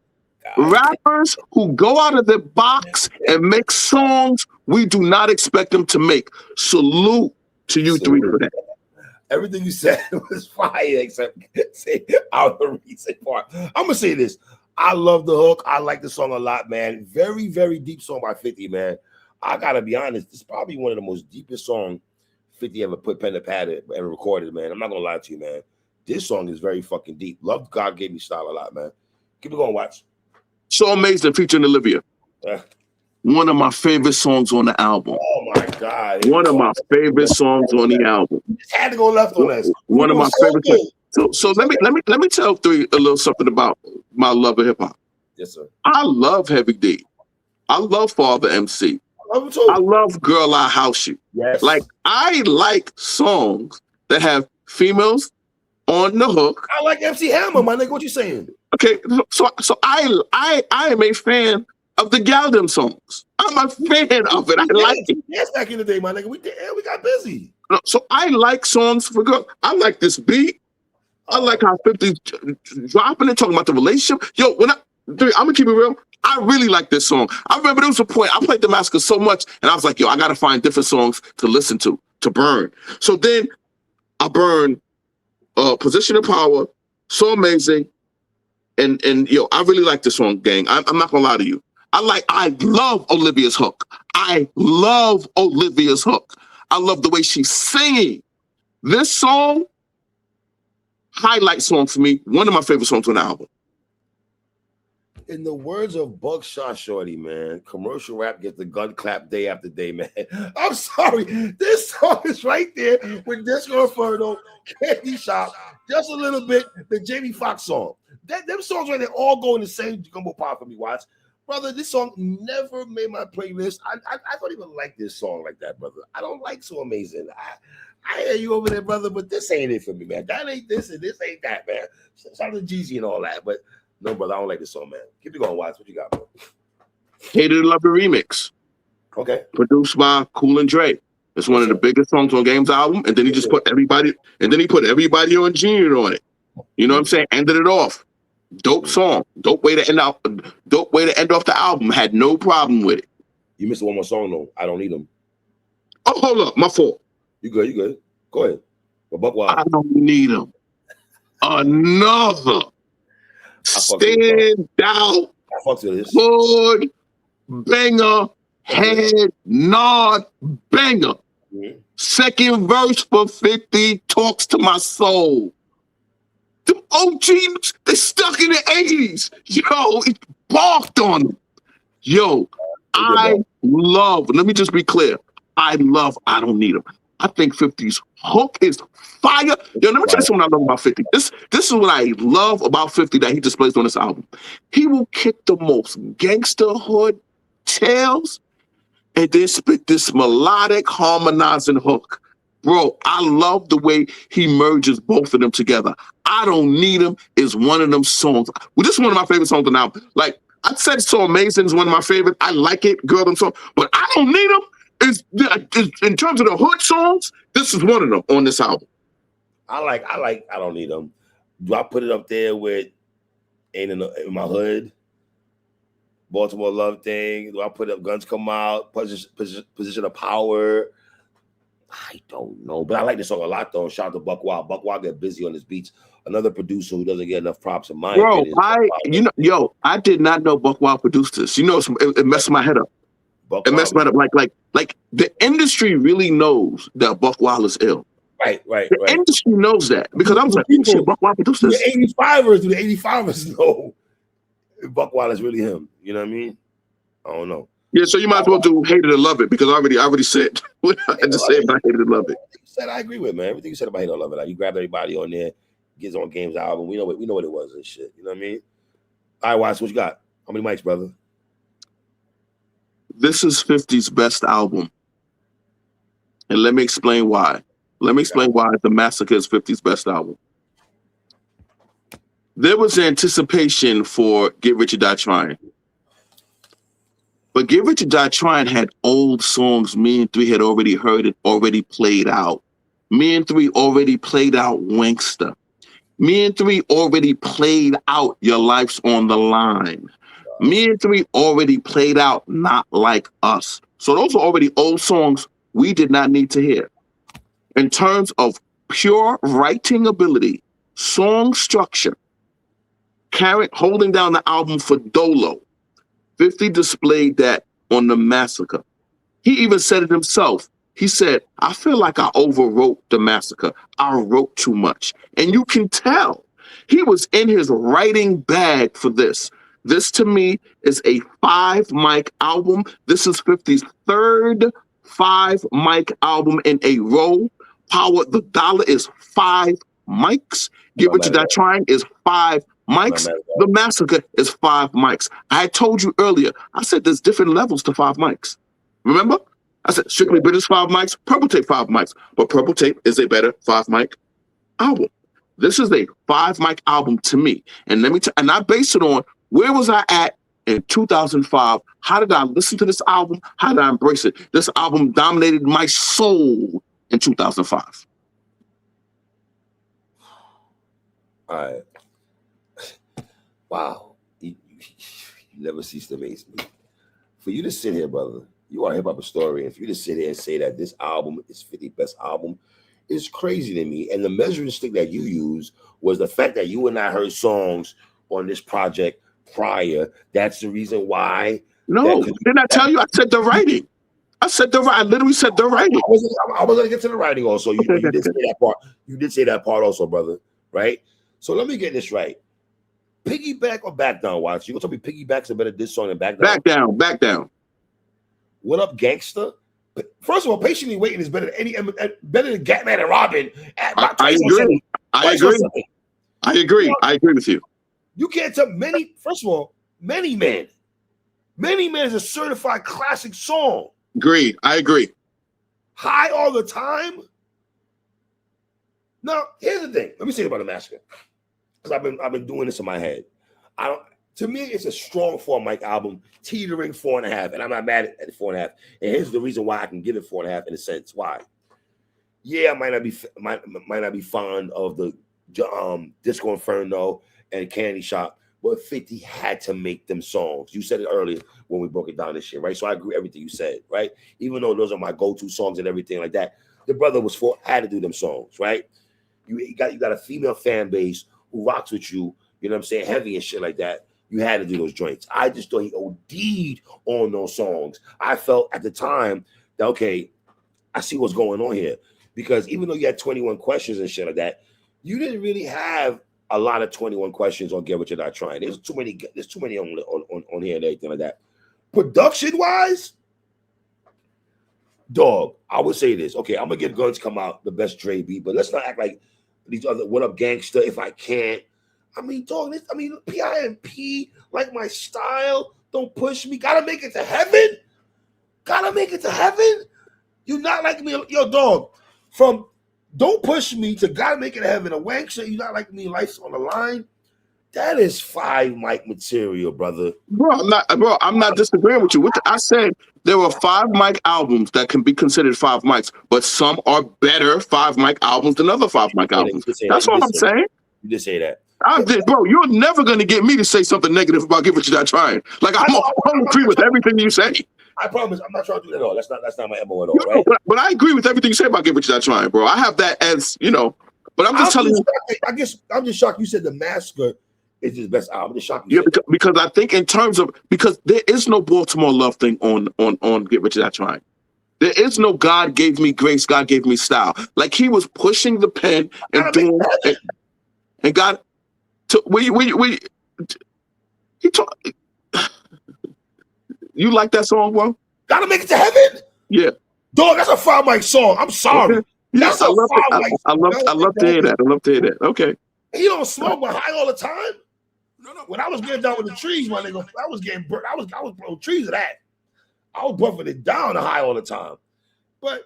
rappers who go out of their box and make songs we do not expect them to make. Salute to you three for that. Everything you said was fire, except say out the recent part. I'm going to say this. I love the hook. I like the song a lot, man. Very, very deep song by 50, man. I got to be honest. This is probably one of the most deepest songs 50 ever put pen to pad and recorded, man. I'm not gonna lie to you, man. This song is very fucking deep. Love God Gave Me Style a lot, man. Keep it going, watch. So Amazing featuring Olivia. One of my favorite songs on the album. Oh my God. One of my favorite songs on the album. Just had to go left on us. One of my favorite songs. So let me tell three a little something about my love of hip hop. Yes, sir. I love Heavy D. I love Father MC. I love Girl I House You. Yes. Like, I like songs that have females on the hook. I like MC Hammer, my nigga. What you saying? Okay, so I am a fan of the Galdem songs. I'm a fan of it. I like it. Yes, back in the day, my nigga. We got busy. So I like songs for girls. I like this beat. I like how 50's dropping it, talking about the relationship. Yo, I'm gonna keep it real. I really like this song. I remember there was a point I played the Massacre so much, and I was like, yo, I gotta find different songs to listen to burn. So then I burn Position of Power, So Amazing, and yo, I really like this song, gang. I'm not gonna lie to you. I love Olivia's hook. I love Olivia's hook. I love the way she's singing. This song, highlight song for me, one of my favorite songs on the album. In the words of Buckshot Shorty, man, commercial rap gets the gun clap day after day, man. I'm sorry. This song is right there with Disco Inferno, Candy Shop, just a little bit, the Jamie Foxx song. Them songs right there all go in the same gumbo pot for me, watch. Brother, this song never made my playlist. I don't even like this song like that, brother. I don't like So Amazing. I hear you over there, brother, but this ain't it for me, man. That ain't this and this ain't that, man. Shout out to Jeezy and all that, but no, brother, I don't like this song, man. Keep it going, Watts. What you got, bro? Hated to Love the Remix. Okay. Produced by Cool and Dre. It's one of the biggest songs on Game's album, and then he just put everybody, on Junior on it. You know what I'm saying? Ended it off. Dope song. Dope way to end off the album. Had no problem with it. You missed one more song though. I Don't Need Them. Oh, hold up. My fault. You good. Go ahead. But Buck Wild. I Don't Need Them. Another stand out, hood, banger, head, nod, banger. Second verse for 50 talks to my soul. The OGs, they stuck in the 80s. Yo, it barked on them. Yo, I love, let me just be clear. I Don't Need Them. I think 50's hook is fire. Yo, let me tell you something I love about 50. This is what I love about 50 that he displays on this album. He will kick the most gangster hood tails and then spit this melodic harmonizing hook. Bro, I love the way he merges both of them together. I Don't Need Them is one of them songs. Well, this is one of my favorite songs on the album. Like, I said So Amazing is one of my favorite. I like it, Girl Them Song. But I Don't Need Them is in terms of the hood songs, this is one of them on this album. I Don't Need Them. Do I put it up there with Ain't in My Hood? Baltimore Love Thing? Do I put up Guns Come Out? Position of Power? I don't know, but I like this song a lot though. Shout out to Buck Wild. Buck Wild get busy on his beats. Another producer who doesn't get enough props in my opinion. I did not know Buck Wild produced this. You know, it messed my head up. Buck It messed Wild. me up. Like the industry really knows that Buck Wild is ill. Right. The industry knows that because I was like, oh shit, Buck Wild produced this. The 85ers know Buck Wild is really him. You know what I mean? I don't know. Yeah, so you might as well do Hate It or Love It because I already said what I just said about Hate It or Love It. Everything you said, I agree with, man. Everything you said about Hate It or Love It. Like, you grabbed everybody on there, gets on Game's album. We know what it was and shit. You know what I mean? All right, Watts, what you got? How many mics, brother? This is 50's best album. And let me explain why. Let me explain why The Massacre is 50's best album. There was anticipation for Get Rich or Die Trying. But Get Rich or Die Trying had old songs me and 3 had already heard it, already played out. Me and 3 already played out Wankster. Me and 3 already played out Your Life's on the Line. Me and 3 already played out Not Like Us. So those are already old songs we did not need to hear. In terms of pure writing ability, song structure, holding down the album for Dolo, 50 displayed that on The Massacre. He even said it himself. He said, I feel like I overwrote The Massacre. I wrote too much. And you can tell he was in his writing bag for this. This to me is a 5-mic album. This is 50's third 5-mic album in a row. Power the Dollar is 5 mics. Get What You Die Trying is 5 mics. The Massacre is 5 mics. I told you earlier, I said there's different levels to 5 mics. Remember? I said Strictly Business 5 mics, Purple Tape 5 mics. But Purple Tape is a better 5-mic album. This is a 5-mic album to me. And and I base it on where was I at in 2005? How did I listen to this album? How did I embrace it? This album dominated my soul in 2005. All right. Wow. You never cease to amaze me. For you to sit here, brother, you are a hip-hop historian. For you to sit here and say that this album is 50's best album is crazy to me. And the measuring stick that you use was the fact that you and I heard songs on this project prior. That's the reason why. No, didn't I tell you? I said the writing. I literally said the writing. I was going to get to the writing also. You did say that part. You did say that part also, brother. Right? So let me get this right. Piggy Bank or Back Down, Watch? You gonna tell me Piggy Bank's a better diss song than Back Down? Back Down. What Up, Gangsta? First of all, Patiently Waiting is better than Gatman and Robin. I agree. I agree with you. You can't tell first of all, Many Men. Many Men is a certified classic song. Agreed. I agree. High All the Time. Now, here's the thing. Let me say about The Massacre. Because I've been doing this in my head. To me, it's a strong 4-mic album, teetering 4.5, and I'm not mad at 4.5. And here's the reason why I can give it 4.5 in a sense. Why? Yeah, I might not be fond of the Disco Inferno and Candy Shop, but 50 had to make them songs. You said it earlier when we broke it down this shit, right? So I agree with everything you said, right? Even though those are my go-to songs and everything like that, the brother had to do them songs, right? You got a female fan base who rocks with you, you know what I'm saying, heavy and shit like that. You had to do those joints. I just thought he OD'd on those songs. I felt at the time that, okay, I see what's going on here. Because even though you had 21 questions and shit like that, you didn't really have a lot of 21 questions on Get What You're Not Trying. There's too many on here and everything like that. Production-wise, dog, I would say this. Okay, I'm going to give Guns Come Out the best Dre beat, but let's not act like these other What Up Gangsta, If I Can't. I mean, dog, P.I.M.P., Like My Style, Don't Push Me, Gotta Make It to Heaven? Gotta Make It to Heaven? You Not Like Me, yo, dog, from Don't Push Me to Gotta Make It to Heaven, a wank shit, You Not Like Me, Life's on the Line, that is 5-mic material, brother. Bro, I'm not disagreeing with you. I said there were 5-mic albums that can be considered 5 mics, but some are better 5-mic albums than other 5-mic albums. That's what I'm saying. You did say that. Bro, you're never going to get me to say something negative about Get What You Not Trying. Like, I'm agree with everything you say. I promise, I'm not trying to do that at all. That's not my MO at all, right? But I agree with everything you say about Get What You Not Trying, bro. I have that as, but I'm just telling you. I'm just shocked you said The Massacre It's his best album. The shock you Yeah, because I think in terms of, because there is no Baltimore love thing on Get Rich or Die Trying. There is no God gave me grace, God gave me style. Like he was pushing the pen and doing and God to he told you like that song, bro? Gotta Make It to Heaven? Yeah. Dog, that's a 5 mic song. I'm sorry. Okay. Yeah, That's a 5 mic song. I love to hear that. I love to hear that. Okay. He don't smoke but high all the time. No. When I was getting down with the trees, my nigga, I was getting burnt. I was blowing trees of that. I was buffing it down to high all the time. But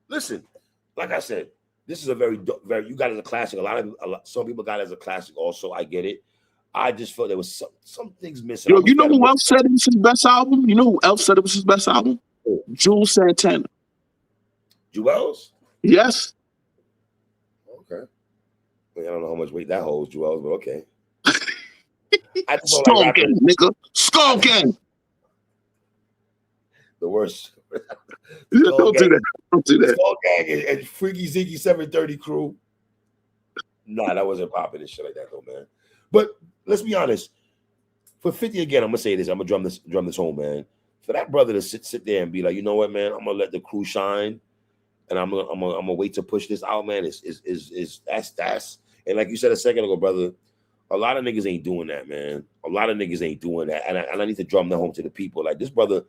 listen, like I said, this is a very you got it as a classic. Some people got it as a classic also. I get it. I just felt there was some things missing. Yo, you know who else said it was his best album? You know who else said it was his best album? Jules Santana. Juelz? Yes. Okay. I don't know how much weight that holds, Juelz, but okay. Skull Gang, nigga. Skull Gang. The worst. Don't do that. Don't do that. Skull Gang and Freaky Ziggy 730 crew. Nah, that wasn't popping and shit like that though, man. But let's be honest. For 50 again, I'm gonna say this. I'm gonna drum this home, man. For that brother to sit there and be like, you know what, man, I'm gonna let the crew shine, and I'm gonna wait to push this out, man. That's and like you said a second ago, brother, a lot of niggas ain't doing that, man. A lot of niggas ain't doing that, and I need to drum that home to the people. Like this brother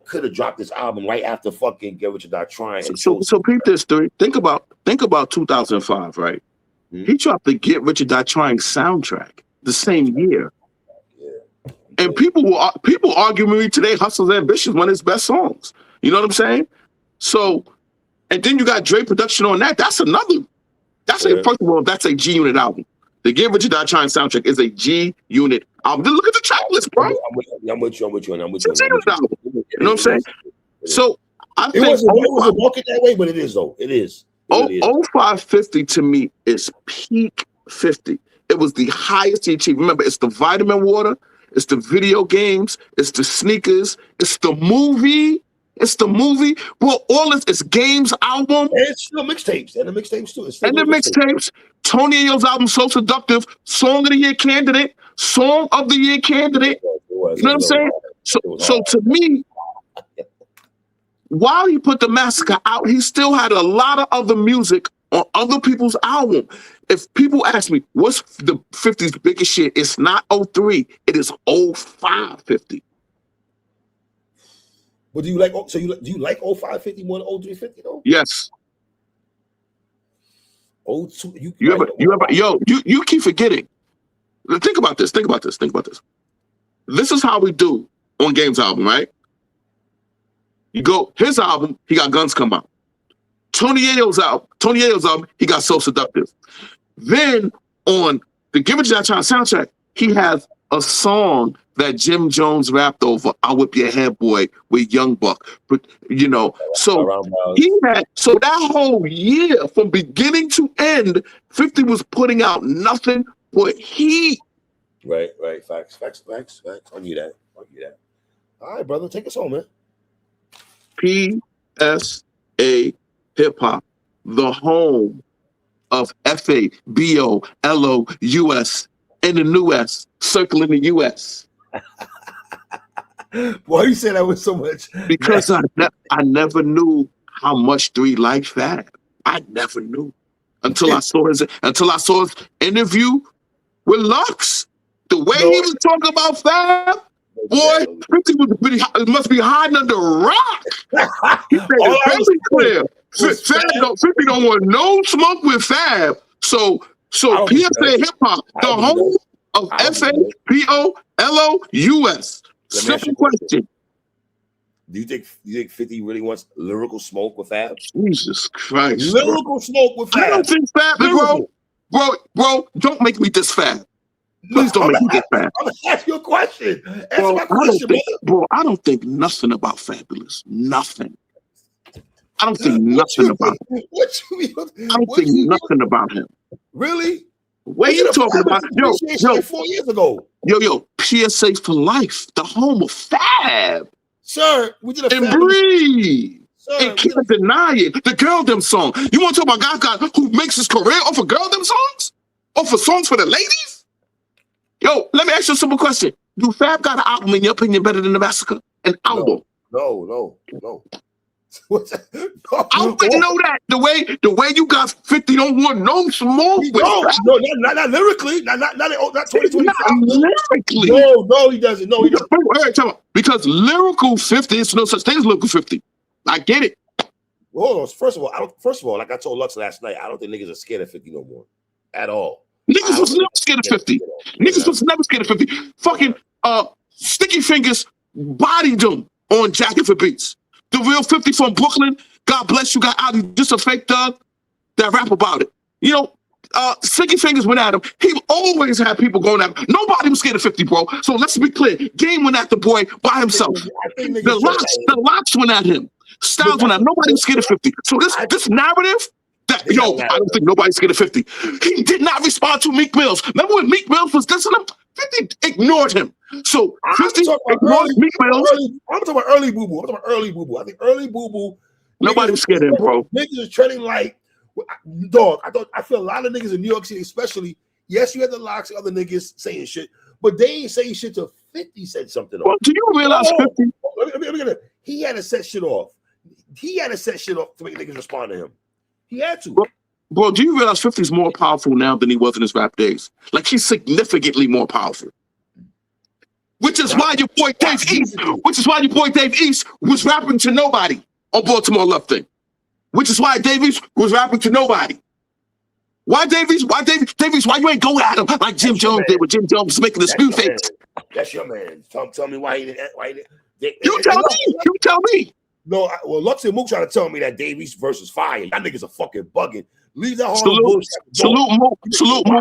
could have dropped this album right after fucking Get Rich or Die Trying. So peep this story. Think about 2005, right? Mm-hmm. He dropped the Get Rich or Die Trying soundtrack the same year. Yeah. And people argue with me today, Hustle's Ambition, one of his best songs. You know what I'm saying? So, and then you got Dre production on that. That's first of all, that's a G Unit album. The Get Rich or Die Trying soundtrack is a G Unit album. Look at the track list, bro. I'm with you. You know what I'm saying? So I think it wasn't walking that way, but it is though. It is. 0550 to me is peak 50. It was the highest he achieved. Remember, it's the vitamin water, it's the video games, it's the sneakers, it's the movie. Well, all this is Games album. And it's still mixtapes. And the mixtapes too. And the mixtapes. Tony Ayo's album, So Seductive, Song of the Year candidate. You know what I'm saying? So to me, while he put the Massacre out, he still had a lot of other music on other people's album. If people ask me, what's the 50's biggest shit? It's not 03. It is 0550. But do you like 0550 more than 0350 though? Yes. 02. You keep forgetting. Think about this. This is how we do on Games album, right? You go, his album, he got Guns Come Out. Tony Ayo's album, he got So Seductive. Then on the Give It to That Child soundtrack, he has a song that Jim Jones rapped over, "I'll Whip Your Head Boy" with Young Buck. But so that whole year, from beginning to end, 50 was putting out nothing but heat. Right. Facts. I knew that. All right, brother, take us home, man. PSA Hip Hop, the home of FABOLOUS and the new S circling the US. Why you say that with so much? Because I never knew how much 3 liked Fab. I never knew until I saw his interview with Lux. The way he was talking about Fab, boy, 50 must be hiding under a rock. He made it very clear. 50 don't want no smoke with Fab. So PSA Hip Hop, the home of FABOLOUS. Simple question. Do you think 50 really wants lyrical smoke with Fab? Jesus Christ. Lyrical smoke with Fab. I don't think Fab, bro, don't make me this Fab. Please don't make me this Fab. I'm gonna ask you a question. Answer my question, bro. I don't think nothing about Fabolous. Nothing. I don't think nothing about him. I don't think nothing about him. Really? What are you talking about? Yo, 4 years ago. Yo, PSA for life, the home of Fab. Sir, we did a and breathe. And can't deny it. The Girl Them song. You want to talk about guy who makes his career off of Girl Them songs? Off of songs for the ladies? Yo, let me ask you a simple question. Do Fab got an album, in your opinion, better than the Massacre? An album? No. What's that? I don't think you know that. The way you got 50 don't want no smoke with Fab. No, not lyrically. Not 2020. Not lyrically. No, he doesn't. No, he doesn't. Wait, tell me. Because lyrical 50, it's no such thing as lyrical 50. I get it. Hold on. First of all, like I told Lux last night, I don't think niggas are scared of 50 no more. At all. Niggas was never scared of 50. Niggas was never scared of 50. Fucking Sticky Fingers bodied them on Jacket for Beats. The real 50 from Brooklyn, God bless you, got out. He's just a fake thug that rap about it. You know, Sticky Fingers went at him. He always had people going at him. Nobody was scared of 50, bro. So let's be clear. Game went at the boy by himself. The locks went at him. Styles went at him. Nobody was scared of 50. So this narrative, I don't think nobody's scared of 50. He did not respond to Meek Mills. Remember when Meek Mills was dissing him? 50 ignored him. So 50 ignored Meek Mills. I'm talking about early Boo Boo. I think early Boo Boo. Nobody was scared of him, bro. Niggas is treading like dog. I feel a lot of niggas in New York City, especially. Yes, you had the locks and other niggas saying shit, but they ain't saying shit till 50 said something. Well, do you realize 50? He had to set shit off. He had to set shit off to make niggas respond to him. He had to. Bro, do you realize 50 is more powerful now than he was in his rap days? Like, he's significantly more powerful. Which is why your boy Dave East was rapping to nobody on Baltimore Love Thing. Which is why Dave East was rapping to nobody. Why Dave East? Why you ain't go at him like Jim Jones did when Jim Jones was making the screw face? That's your man. Tell me why he didn't. You tell me. No, Lux and Mook trying to tell me that Dave East versus Fire. Y'all niggas are fucking bugging. Leave that whole bullshit. Salute Mook,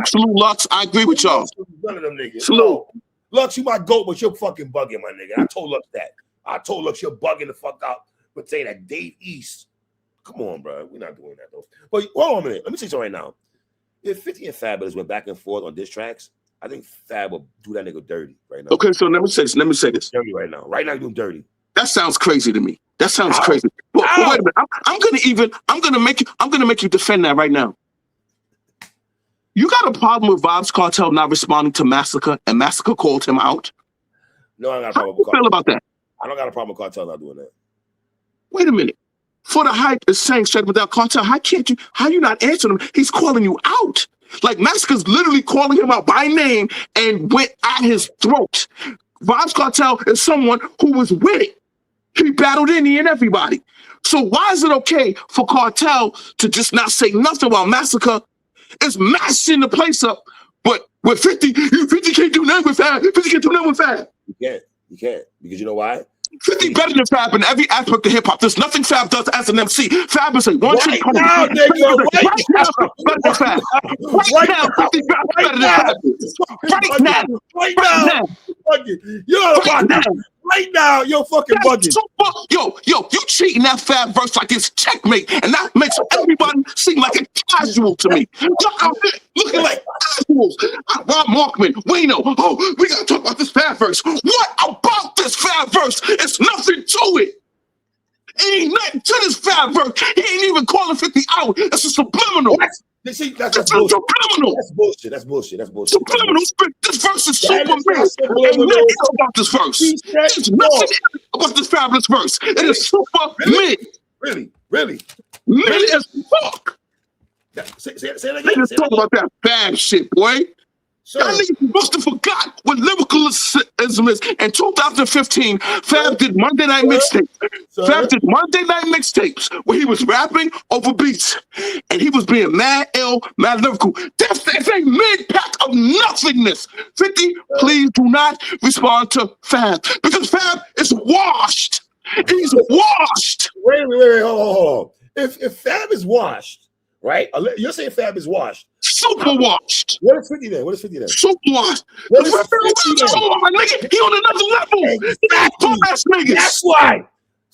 salute Lux. I agree with y'all. None of them niggas. Salute. No. Lux, you my goat, but you're fucking bugging, my nigga. I told Lux that. I told Lux you're bugging the fuck out. But saying that Dave East, come on, bro. We're not doing that though. But hold on a minute. Let me say something right now. If 50 and Fabolous went back and forth on diss tracks, I think Fab will do that nigga dirty right now. Okay, so let me say this. Dirty right now. Right now, you're doing dirty. That sounds crazy to me. That sounds crazy. But wait a minute. I'm gonna make you defend that right now. You got a problem with Vybz Kartel not responding to Massacre, and Massacre called him out? No, I got a problem with Kartel. How do you feel about that? I don't got a problem with Kartel not doing that. Wait a minute. For the Hype is saying straight without Kartel, how you not answering him? He's calling you out. Like Massacre's literally calling him out by name and went at his throat. Vybz Kartel is someone who was with it. He battled any and everybody. So why is it okay for Kartel to just not say nothing while Massacre is mashing the place up? But with 50 can't do nothing with Fab. 50 can't do nothing with Fab. You can't. Because you know why? 50 better than Fab in every aspect of hip hop. There's nothing Fab does as an MC. Fab is a one-trick pony. Right now, right now, Fab. Right now, 50 better than Fab. Right now. You're bugging. Right now, you're fucking bugging. Yo, you cheating that Fab verse like it's checkmate, and that makes everybody seem like a casual to me. You're out there looking like casuals. Rob Markman, Wayno. Oh, we gotta talk about this Fab verse. What about this Fab verse? It's nothing to it. Ain't nothing to this Fab verse. He ain't even calling 50 out. It's a subliminal. That's bullshit. Subliminal. That's bullshit. Subliminal. This verse is super mixed. Ain't nothing about this verse. There's nothing about this Fabulous verse. It is super mid. Really? Mid as fuck. Say that again. Let's talk about that Fab shit, boy. Y'all niggas must have forgot what lyricalism is. In 2015, Fab did Monday Night Mixtapes. Fab did Monday Night Mixtapes where he was rapping over beats. And he was being mad ill, mad lyrical. That's a mid-pack of nothingness. 50, please do not respond to Fab. Because Fab is washed. He's washed. Wait, hold on. If Fab is washed, right? You're saying Fab is washed. Super washed. What is 50 then? Super washed. What is 50 then? He on another level. Exactly. That's why.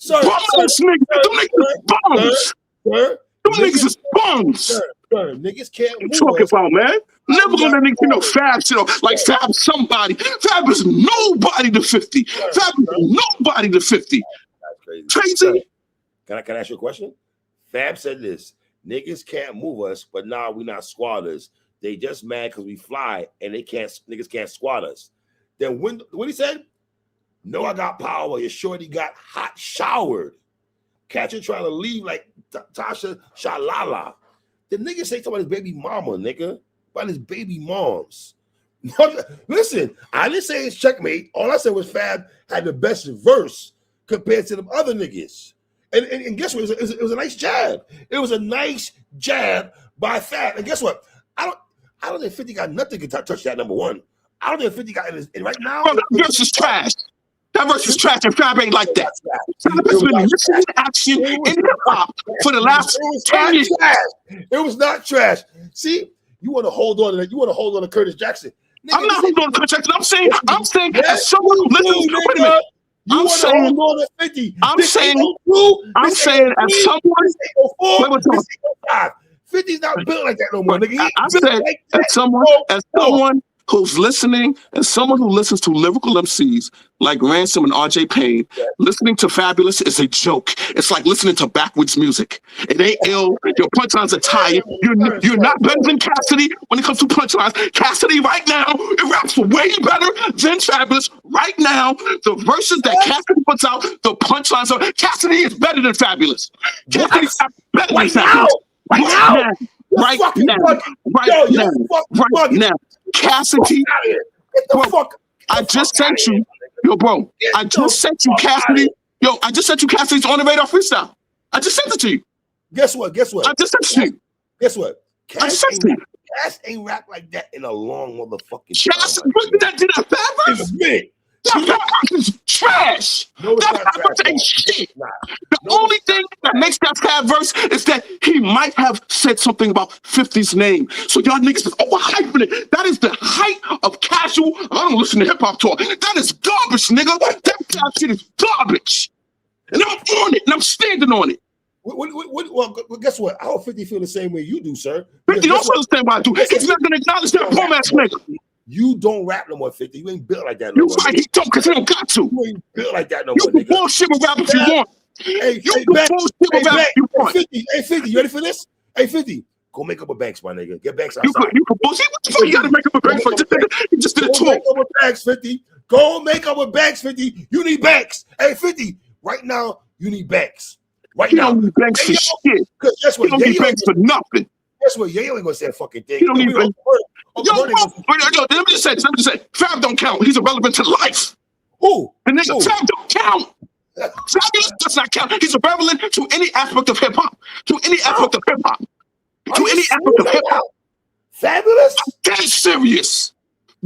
Bum ass niggas. Them niggas is bums. Them niggas is bums. Sir, niggas can't move. What you talking about, man? Never gonna let Fab shit off. Like Fab somebody. Fab is nobody to 50. Fab is nobody to 50. That's crazy. Can I ask you a question? Fab said this. Niggas can't move us, but now we not squatters. They just mad because we fly and niggas can't squat us. Then when he said, no, I got power. Your shorty got hot showered. Catch her trying to leave like Tasha Shalala. The nigga say something about his baby mama, nigga. About his baby moms. Listen, I didn't say it's checkmate. All I said was Fab had the best verse compared to them other niggas. And guess what? It was a nice jab. It was a nice jab by Fab. And guess what? I don't think 50 got nothing to touch that number one. I don't think 50 got in right now. Bro, that verse is trash. That verse is trash, and Fab ain't like that. Fab has been listening to action in hip hop for the last 10 years. It was not trash. See, you want to hold on to that. You want to hold on to Curtis Jackson. Nigga, I'm not holding on to Curtis Jackson. I'm saying as someone who listens. Wait a minute. I'm saying 50. I'm saying as someone. 50's not built like that no more, nigga. I said as someone who's listening, and someone who listens to lyrical MCs like Ransom and RJ Payne, listening to Fabolous is a joke. It's like listening to backwards music. It ain't ill. Your punchlines are tired. You're not better than Cassidy when it comes to punchlines. Cassidy right now, it raps way better than Fabolous. Right now, the verses that Cassidy puts out, the punchlines are Cassidy is better than Fabolous. Cassidy's better than Fabolous. Right now. Cassidy, bro, I just sent you, bro. I just sent you Cassidy. I just sent you Cassidy's On the Radar freestyle. I just sent it to you. Guess what? I just sent it to you. Guess what? Cass ain't rap like that in a long motherfucking Cass, did that bad verse? That verse is trash. That verse ain't shit. The only thing that makes that Fab verse is that he might have said something about 50's name. So y'all niggas is overhyping it. That is the height of casual. I don't listen to hip hop talk. That is garbage, nigga. That shit is garbage. And I'm on it, and I'm standing on it. Well, guess what? I hope 50 feel the same way you do, sir. 50 don't feel the same way I do. He's not gonna acknowledge that poor ass nigga. You don't rap no more, 50. You ain't built like that no more. You right, he don't, because he don't got to. You ain't built like that no more, nigga. You can bullshit with rap if you want. Hey, you can bullshit with rap if you want. Hey, 50, you ready for this? Hey, 50, go make up a Banks, my nigga. Get Banks outside. You can bullshit? What the fuck you gotta make up a Banks for? You just did a tour. Go make up with Banks, 50. Go make up with Banks, 50. You need Banks. Hey, 50, right now, you need Banks. Right now. You don't need Banks for shit. Because guess what? You don't need Banks for nothing. Guess what? Yayo ain't gonna say a fucking thing. You don't need Banks. Yo, let me just say, Fab don't count. He's irrelevant to life. Who? The nigga Fab don't count. Fabulous does not count. He's irrelevant to any aspect of hip hop. To any aspect of hip hop. To any aspect of hip hop. Fabulous? I'm dead serious.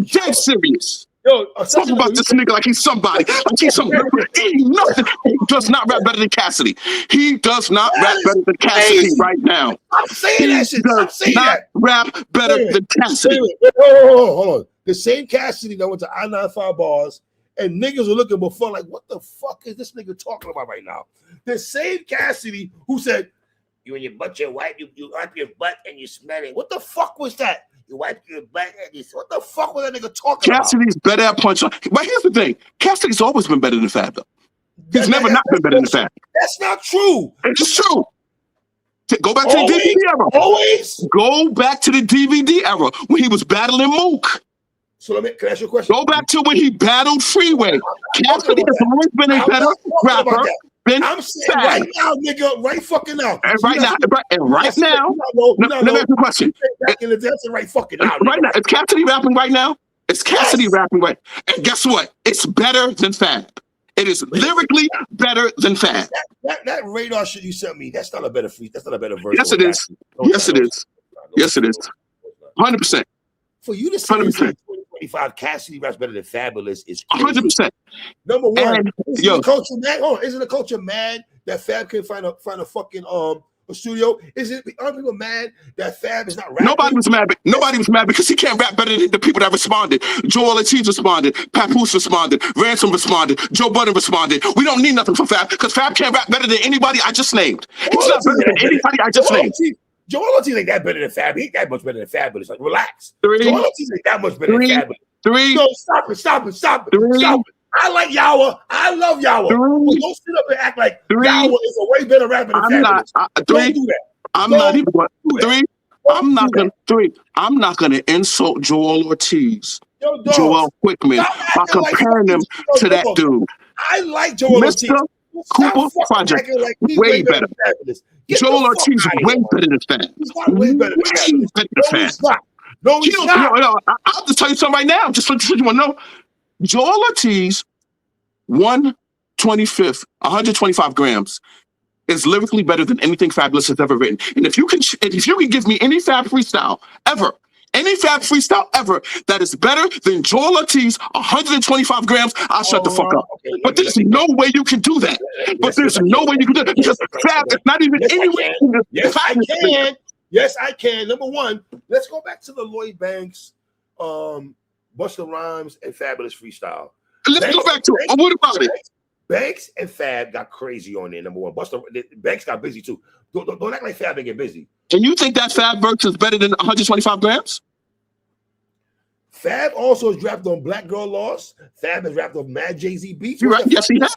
Dead serious. Yo, talk about this nigga like he's somebody. Like he's some nothing. He does not rap better than Cassidy. He does not rap better than Cassidy right now. I'm saying that shit. I'm saying that. Rap better than Cassidy. Hold on. The same Cassidy that went to I-95 bars and niggas were looking before like, what the fuck is this nigga talking about right now? The same Cassidy who said, you and your butt, your wife, you wipe your butt and you smell it. What the fuck was that? You wipe your butt and you, what the fuck was that nigga talking about? Cassidy's better at punchline. But here's the thing. Cassidy's always been better than Fab, though. He's never not been better than Fab. That's not true. It's true. Go back to the DVD era. Always. Go back to the DVD era when he was battling Mook. So can I ask you a question? Go back to when he battled Freeway. Cassidy has always been a better rapper. I'm saying right now, nigga, right fucking now. And right now, let me ask you a question. Back in the day, right fucking now. Right now, is Cassidy rapping right now? It's Cassidy rapping right. And guess what? It's better than Fab. It is lyrically better than Fab. That radar shit you sent me, that's not a better free. That's not a better version. Yes, it is. Yes, it is. Yes, it is. 100%. For you to say 2025 Cassidy raps better than Fabolous is 100%. Number one, isn't the culture mad that Fab can find a fucking a studio? Aren't people mad that Fab is not rapping? Nobody was mad because he can't rap better than the people that responded. Joel Ortiz responded, Papoose responded, Ransom responded, Joe Budden responded. We don't need nothing from Fab because Fab can't rap better than anybody I just named. He's not better than anybody I just named. Joel Ortiz ain't that better than Fab. He ain't that much better than Fabulous. Like, relax. 3. Joel Ortiz ain't that much better than Fabulous. 3. No, stop it. 3. Stop it. I like Yawa. I love Yawa. But don't sit up and act like 3. Yawa is a way better rapper than Fabulous. Don't do that. I'm not even. 3. I'm not gonna insult Joel Ortiz, Yo, dog. Joel Quickman, by comparing him to that dude. I like Joel Ortiz. Mr. Cooper Project, like way better. Joel Ortiz is way better than Fab. He's not way better than Fab. No, he's not. No, I'll just tell you something right now, just so you want to know. Joel Ortiz, 125th, 125 grams, is lyrically better than anything Fabolous has ever written. And if you can give me any Fab freestyle ever that is better than Joel Ortiz, 125 grams, I'll shut the fuck up. Okay, but there's no way you can do that. There's no way you can do that because Fab is not even anywhere. Yes, I can. Yes, I can. Number one, let's go back to the Lloyd Banks, Busta Rhymes, and Fabolous freestyle. Let's go back to it. What about it? Banks and Fab got crazy on there. Number one, Banks got busy too. Don't act like Fab didn't get busy. And you think that Fab verse is better than 125 grams? Fab also has rapped on Black Girl Lost. Fab has rapped on Mad Jay-Z beats. You're right. Yes, he has.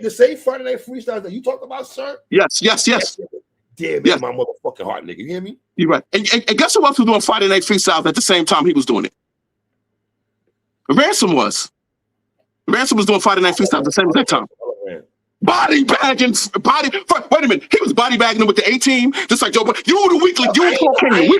The same Friday Night freestyles that you talked about, sir. Yes. Damn, yes. My motherfucking heart, nigga. You hear me? You're right. And guess who else was doing Friday Night freestyles at the same time he was doing it? Ransom was. Ransom was doing Friday Night freestyles at the same exact time. Body bagging, wait a minute. He was body bagging with the A-team, just like Joe. You the weak link, you and Paul Kane,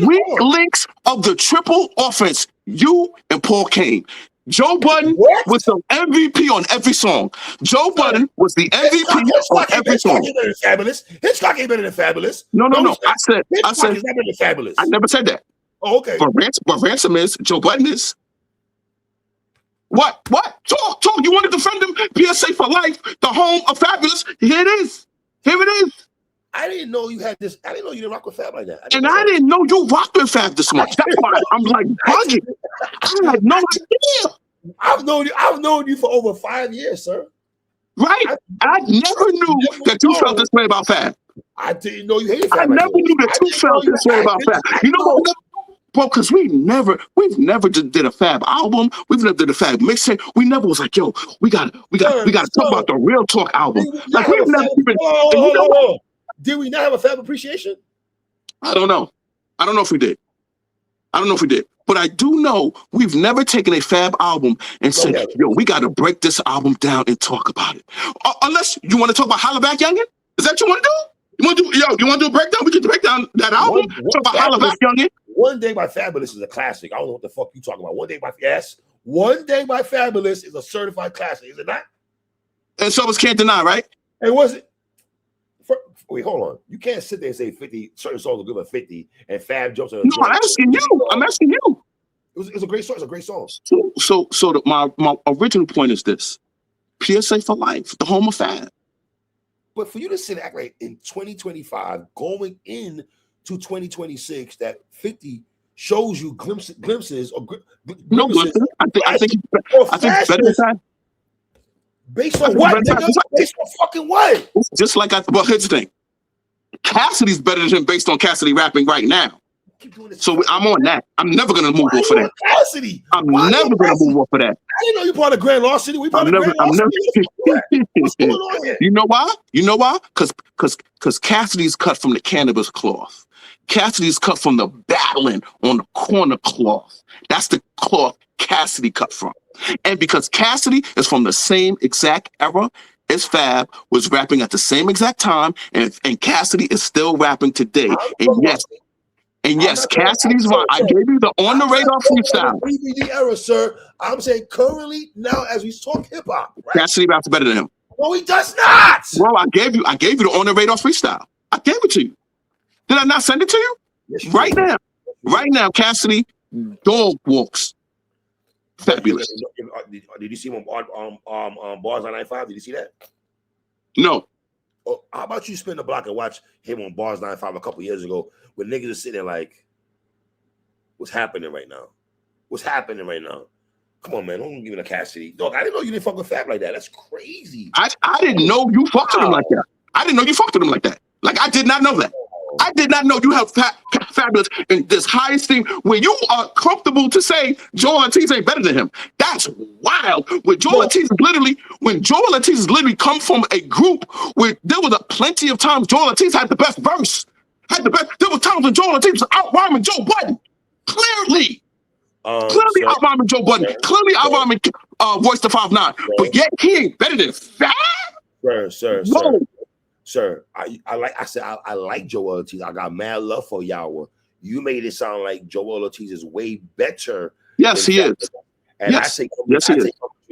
weak links of the triple offense. You and Paul Kane. Joe Budden was the MVP on every song. Joe Budden was the MVP on every song. Hitchcock ain't better than Fabolous. No. I said better than Fabolous. I never said that. Oh, okay. But Ransom is, Joe Budden is. What? Talk. You want to defend him? PSA for life, the home of Fabolous. Here it is. I didn't know you had this. I didn't know you didn't rock with Fab like that. I didn't know you rocked with Fab this much. That's why I'm like bugging. I had no idea. I've known you for over 5 years, sir. Right? I never knew that you felt this way about Fab. I didn't know you hated Fab. I never knew that you felt this way about Fab. You know what? Bro, because we've never just did a Fab album. We've never did a Fab mixtape. We never was like, yo, we got to talk about the Real Talk album. Like we've never even. Did we not have a Fab appreciation? I don't know if we did. But I do know we've never taken a Fab album and said, yo, we got to break this album down and talk about it. Unless you want to talk about Holla Back Youngin'? Is that what you want to do? You want to do a breakdown? We can break down that album. Talk about Holla Back Youngin'. One Day by Fabolous is a classic. I don't know what the fuck you talking about. One Day by Fabolous is a certified classic, is it not? And so was Can't Deny, right? And was it? Wait, hold on. You can't sit there and say 50 certain songs are good for 50 and Fab jumps on. No, I'm asking you. It was a great song. It's a great song. So my original point is this: PSA for life, the home of Fab. But for you to sit and act like in 2025, going in to 2026, that 50 shows you glimpses or no glimpses. I think it's better than that. Based on what? Based on fucking what? Just like here's the thing. Cassidy's better than him based on Cassidy rapping right now. So I'm on that. I'm never gonna move off of that. Cassidy. I'm never gonna move off of that. I didn't know you part of Grand Larceny. We part of Grand Larceny. What's going on here? You know why? Because Cassidy's cut from the cannabis cloth. Cassidy's cut from the battling on the corner cloth. That's the cloth Cassidy cut from. And because Cassidy is from the same exact era as Fab, was rapping at the same exact time, and Cassidy is still rapping today. And yes, Cassidy's right. I gave you the on the radar freestyle. DVD era, sir. I'm saying currently now as we talk hip hop. Right? Cassidy raps better than him. No, he does not. Bro, I gave you the on the radar freestyle. I gave it to you. Did I not send it to you? Yes, right now. Right now, Cassidy dog walks. Fabolous. Did you see him on Bars on 95? Did you see that? No. Oh, how about you spin the block and watch him on Bars 95 a couple years ago when niggas are sitting there like, what's happening right now? Come on, man. Don't give me a Cassidy. Dog, I didn't know you didn't fuck with Fab like that. That's crazy. I didn't know you fucked with him like that. Like, I did not know that. I did not know you have Fabolous in this high esteem where you are comfortable to say Joel Ortiz ain't better than him. That's wild. When Joel Ortiz literally come from a group where there was plenty of times Joel Ortiz had the best verse. had the best. There were times when Joel Ortiz was out rhyming Joe Budden. Clearly out rhyming Joe Budden. Clearly out rhyming Royce the 5'9". But yet he ain't better than Fab. Sir. I like Joel Ortiz. I got mad love for Yawa. You made it sound like Joel Ortiz is way better. Yes, he is. And I say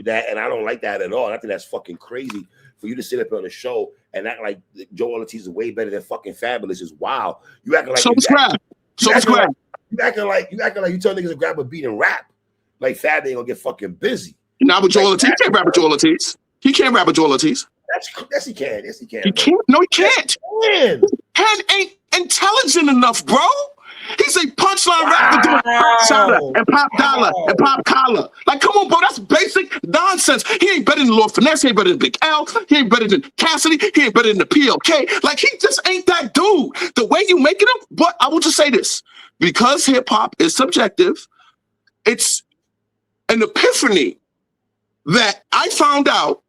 that, and I don't like that at all. I think that's fucking crazy for you to sit up on the show and act like Joel Ortiz is way better than fucking Fabolous. Is wow. You acting like you acting like you tell niggas to grab a beat and rap. Like Fab ain't gonna get fucking busy. Now with Joel Ortiz, he can't rap with Joel Ortiz. He can't rap with Joel Ortiz. Yes, he can. Yes, he can. He can't. No, he can't. His head ain't intelligent enough, bro. He's a punchline rapper doing Pop Shada and Pop Dollar and Pop Collar. Like, come on, bro, that's basic nonsense. He ain't better than Lord Finesse. He ain't better than Big L. He ain't better than Cassidy. He ain't better than the PLK. Like, he just ain't that dude. The way you making him, but I will just say this. Because hip-hop is subjective, it's an epiphany that I found out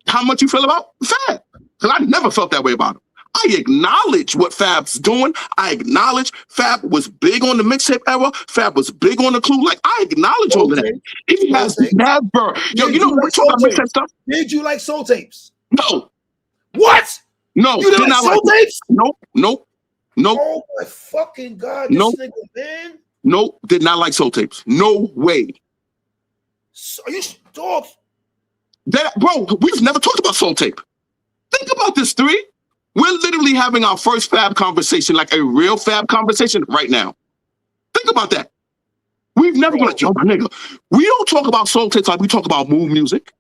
how much you feel about Fab. Because I never felt that way about him. I acknowledge what Fab's doing. I acknowledge Fab was big on the mixtape era. Fab was big on the Clue. Like, I acknowledge all of that. He has never. Yo, you know when we talk about mixtape stuff? Did you like Soul Tapes? No. What? No. You didn't like Soul Tapes? Nope. Oh my fucking God. This nigga, man. Nope. Did not like Soul Tapes. No way. So, are you dog? Bro, we've never talked about Soul Tape. Think about this, 3. We're literally having our first Fab conversation, like a real Fab conversation right now. Think about that. We've never been like, yo, my nigga, we don't talk about Soul Tapes like we talk about mood music.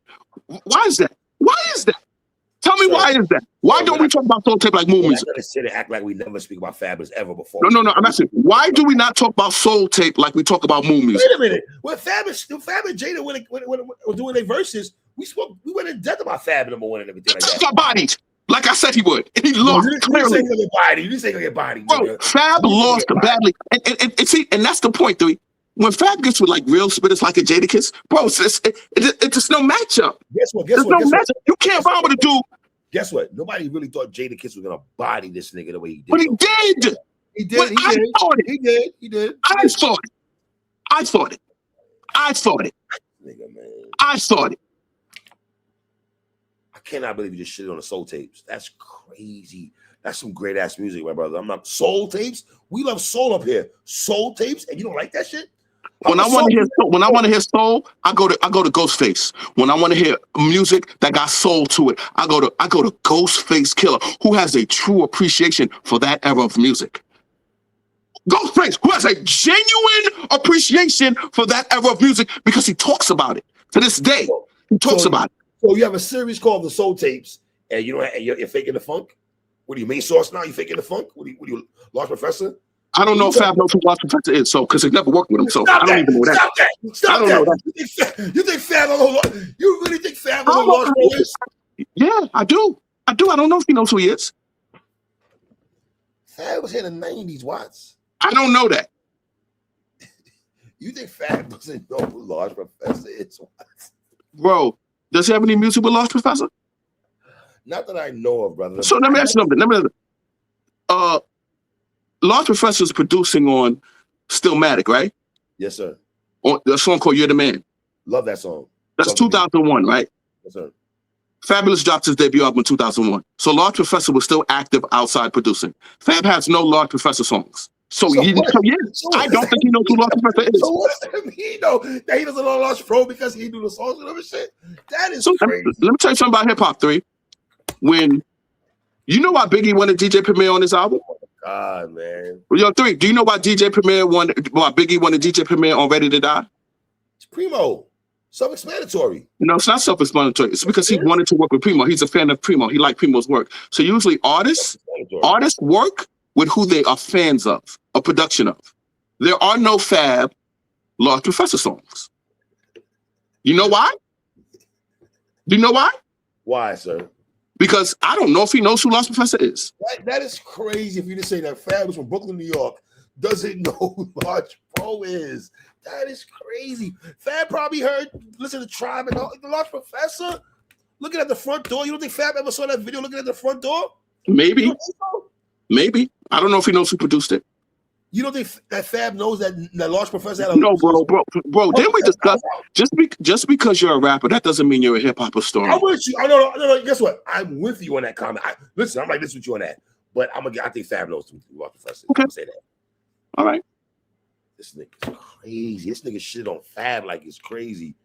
Why is that? Why is that? Tell me why is that? Why don't we talk about Soul Tape like mood music? I'm gonna sit and act like we never speak about Fabulous ever before. No. I'm asking, why do we not talk about Soul Tape like we talk about mood music? Wait a minute. When Fab and Jada were doing their verses, we went in depth about Fab number 1 and everything like that. Got bodied. Like I said he would. And he lost clearly. You didn't say he'll get bodied. Bro, Fab lost badly. And see, and that's the point, 3. When Fab gets with like real spitters like a Jadakiss, bro, it's just no matchup. Guess what? Matchup. You can't rhyme with a dude. Guess what? Nobody really thought Jadakiss was gonna body this nigga the way he did. But he did. He did. He did. I thought it. Nigga, man. I thought it. I cannot believe you just shit on the Soul Tapes. That's crazy. That's some great ass music, my brother. I'm not Soul Tapes. We love soul up here. Soul Tapes, and you don't like that shit? When I want to hear soul, I go to Ghostface. When I want to hear music that got soul to it, I go to Ghostface Killer, who has a true appreciation for that era of music. Ghostface, who has a genuine appreciation for that era of music because he talks about it to this day. He talks about it. So you have a series called The Soul Tapes, and you're faking the funk? What do you, main source now? You faking the funk? What do you Lost Professor? I don't know if Fab knows who Lost Professor is, so because he never worked with him, so I don't even know that. Stop that! You think Fab you really think Fab knows who Lost Professor is? Yeah, I do. I don't know if he knows who he is. Fab was here in the 90s, Watts. I don't know that. You think Fab doesn't know who Lost Professor is, Watts? Bro, does he have any music with Lost Professor? Not that I know of, brother. So let me ask you something. Lost Professor is producing on Stillmatic, right? Yes, sir. On the song called You're the Man. Love that song. That's 2001, right? Yes, sir. Fabolous dropped his debut album in 2001. So Lost Professor was still active outside producing. Fab has no Lost Professor songs. I don't think he knows who Lost Professor is. So what does that mean, though? That he doesn't know Lost Pro because he do the songs and other shit? That is crazy. Let me tell you something about hip-hop, 3. When, you know why Biggie wanted DJ Premier on this album? God, man. Yo, 3, do you know why Biggie wanted DJ Premier on Ready to Die? It's Primo. Self-explanatory. No, it's not self-explanatory. It's because he wanted to work with Primo. He's a fan of Primo. He liked Primo's work. So usually artists work with who they are fans of, a production of. There are no Fab Lost Professor songs. You know why? Do you know why? Why, sir? Because I don't know if he knows who Lost Professor is. That is crazy if you just say that Fab is from Brooklyn, New York, doesn't know who Large Pro is. That is crazy. Fab probably listen to Tribe and the Lost Professor looking at the front door. You don't think Fab ever saw that video looking at the front door? Maybe. Maybe. I don't know if he knows who produced it. You don't think that Fab knows that Large Professor had a... No, bro. Didn't we discuss just because you're a rapper, that doesn't mean you're a hip hop historian. I'm with you. No. Guess what? I'm with you on that comment. Listen, I'm like this with you on that. But I think Fab knows Large Professor. Okay. I'm gonna say that. All right. This nigga's crazy. This nigga shit on Fab like it's crazy.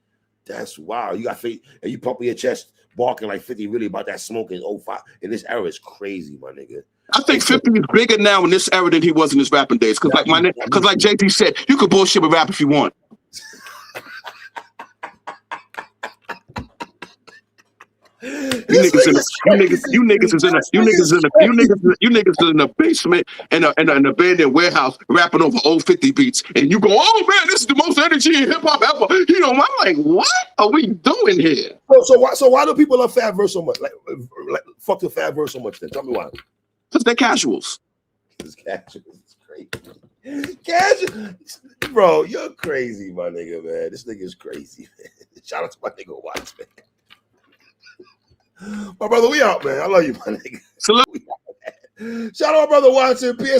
That's wild. You got faith and you pumping your chest, barking like 50 really about that smoke in 05. In this era is crazy, my nigga. I think 50 is bigger now in this era than he was in his rapping days. Because like JT said, you could bullshit with rap if you want. You niggas is in the basement and an abandoned warehouse rapping over old 50 beats, and you go, oh man, this is the most energy in hip hop ever. You know, I'm like, what are we doing here? So why do people love Fab Verse so much? Like fuck the Fab Verse so much? Then tell me why. Because they're casuals. It's casuals. It's crazy. Casual, bro. You're crazy, my nigga, man. This nigga is crazy, man. Shout out to my nigga Watts, man. My brother, we out, man. I love you, my nigga. Salute. Shout out, my brother Watson. PSA.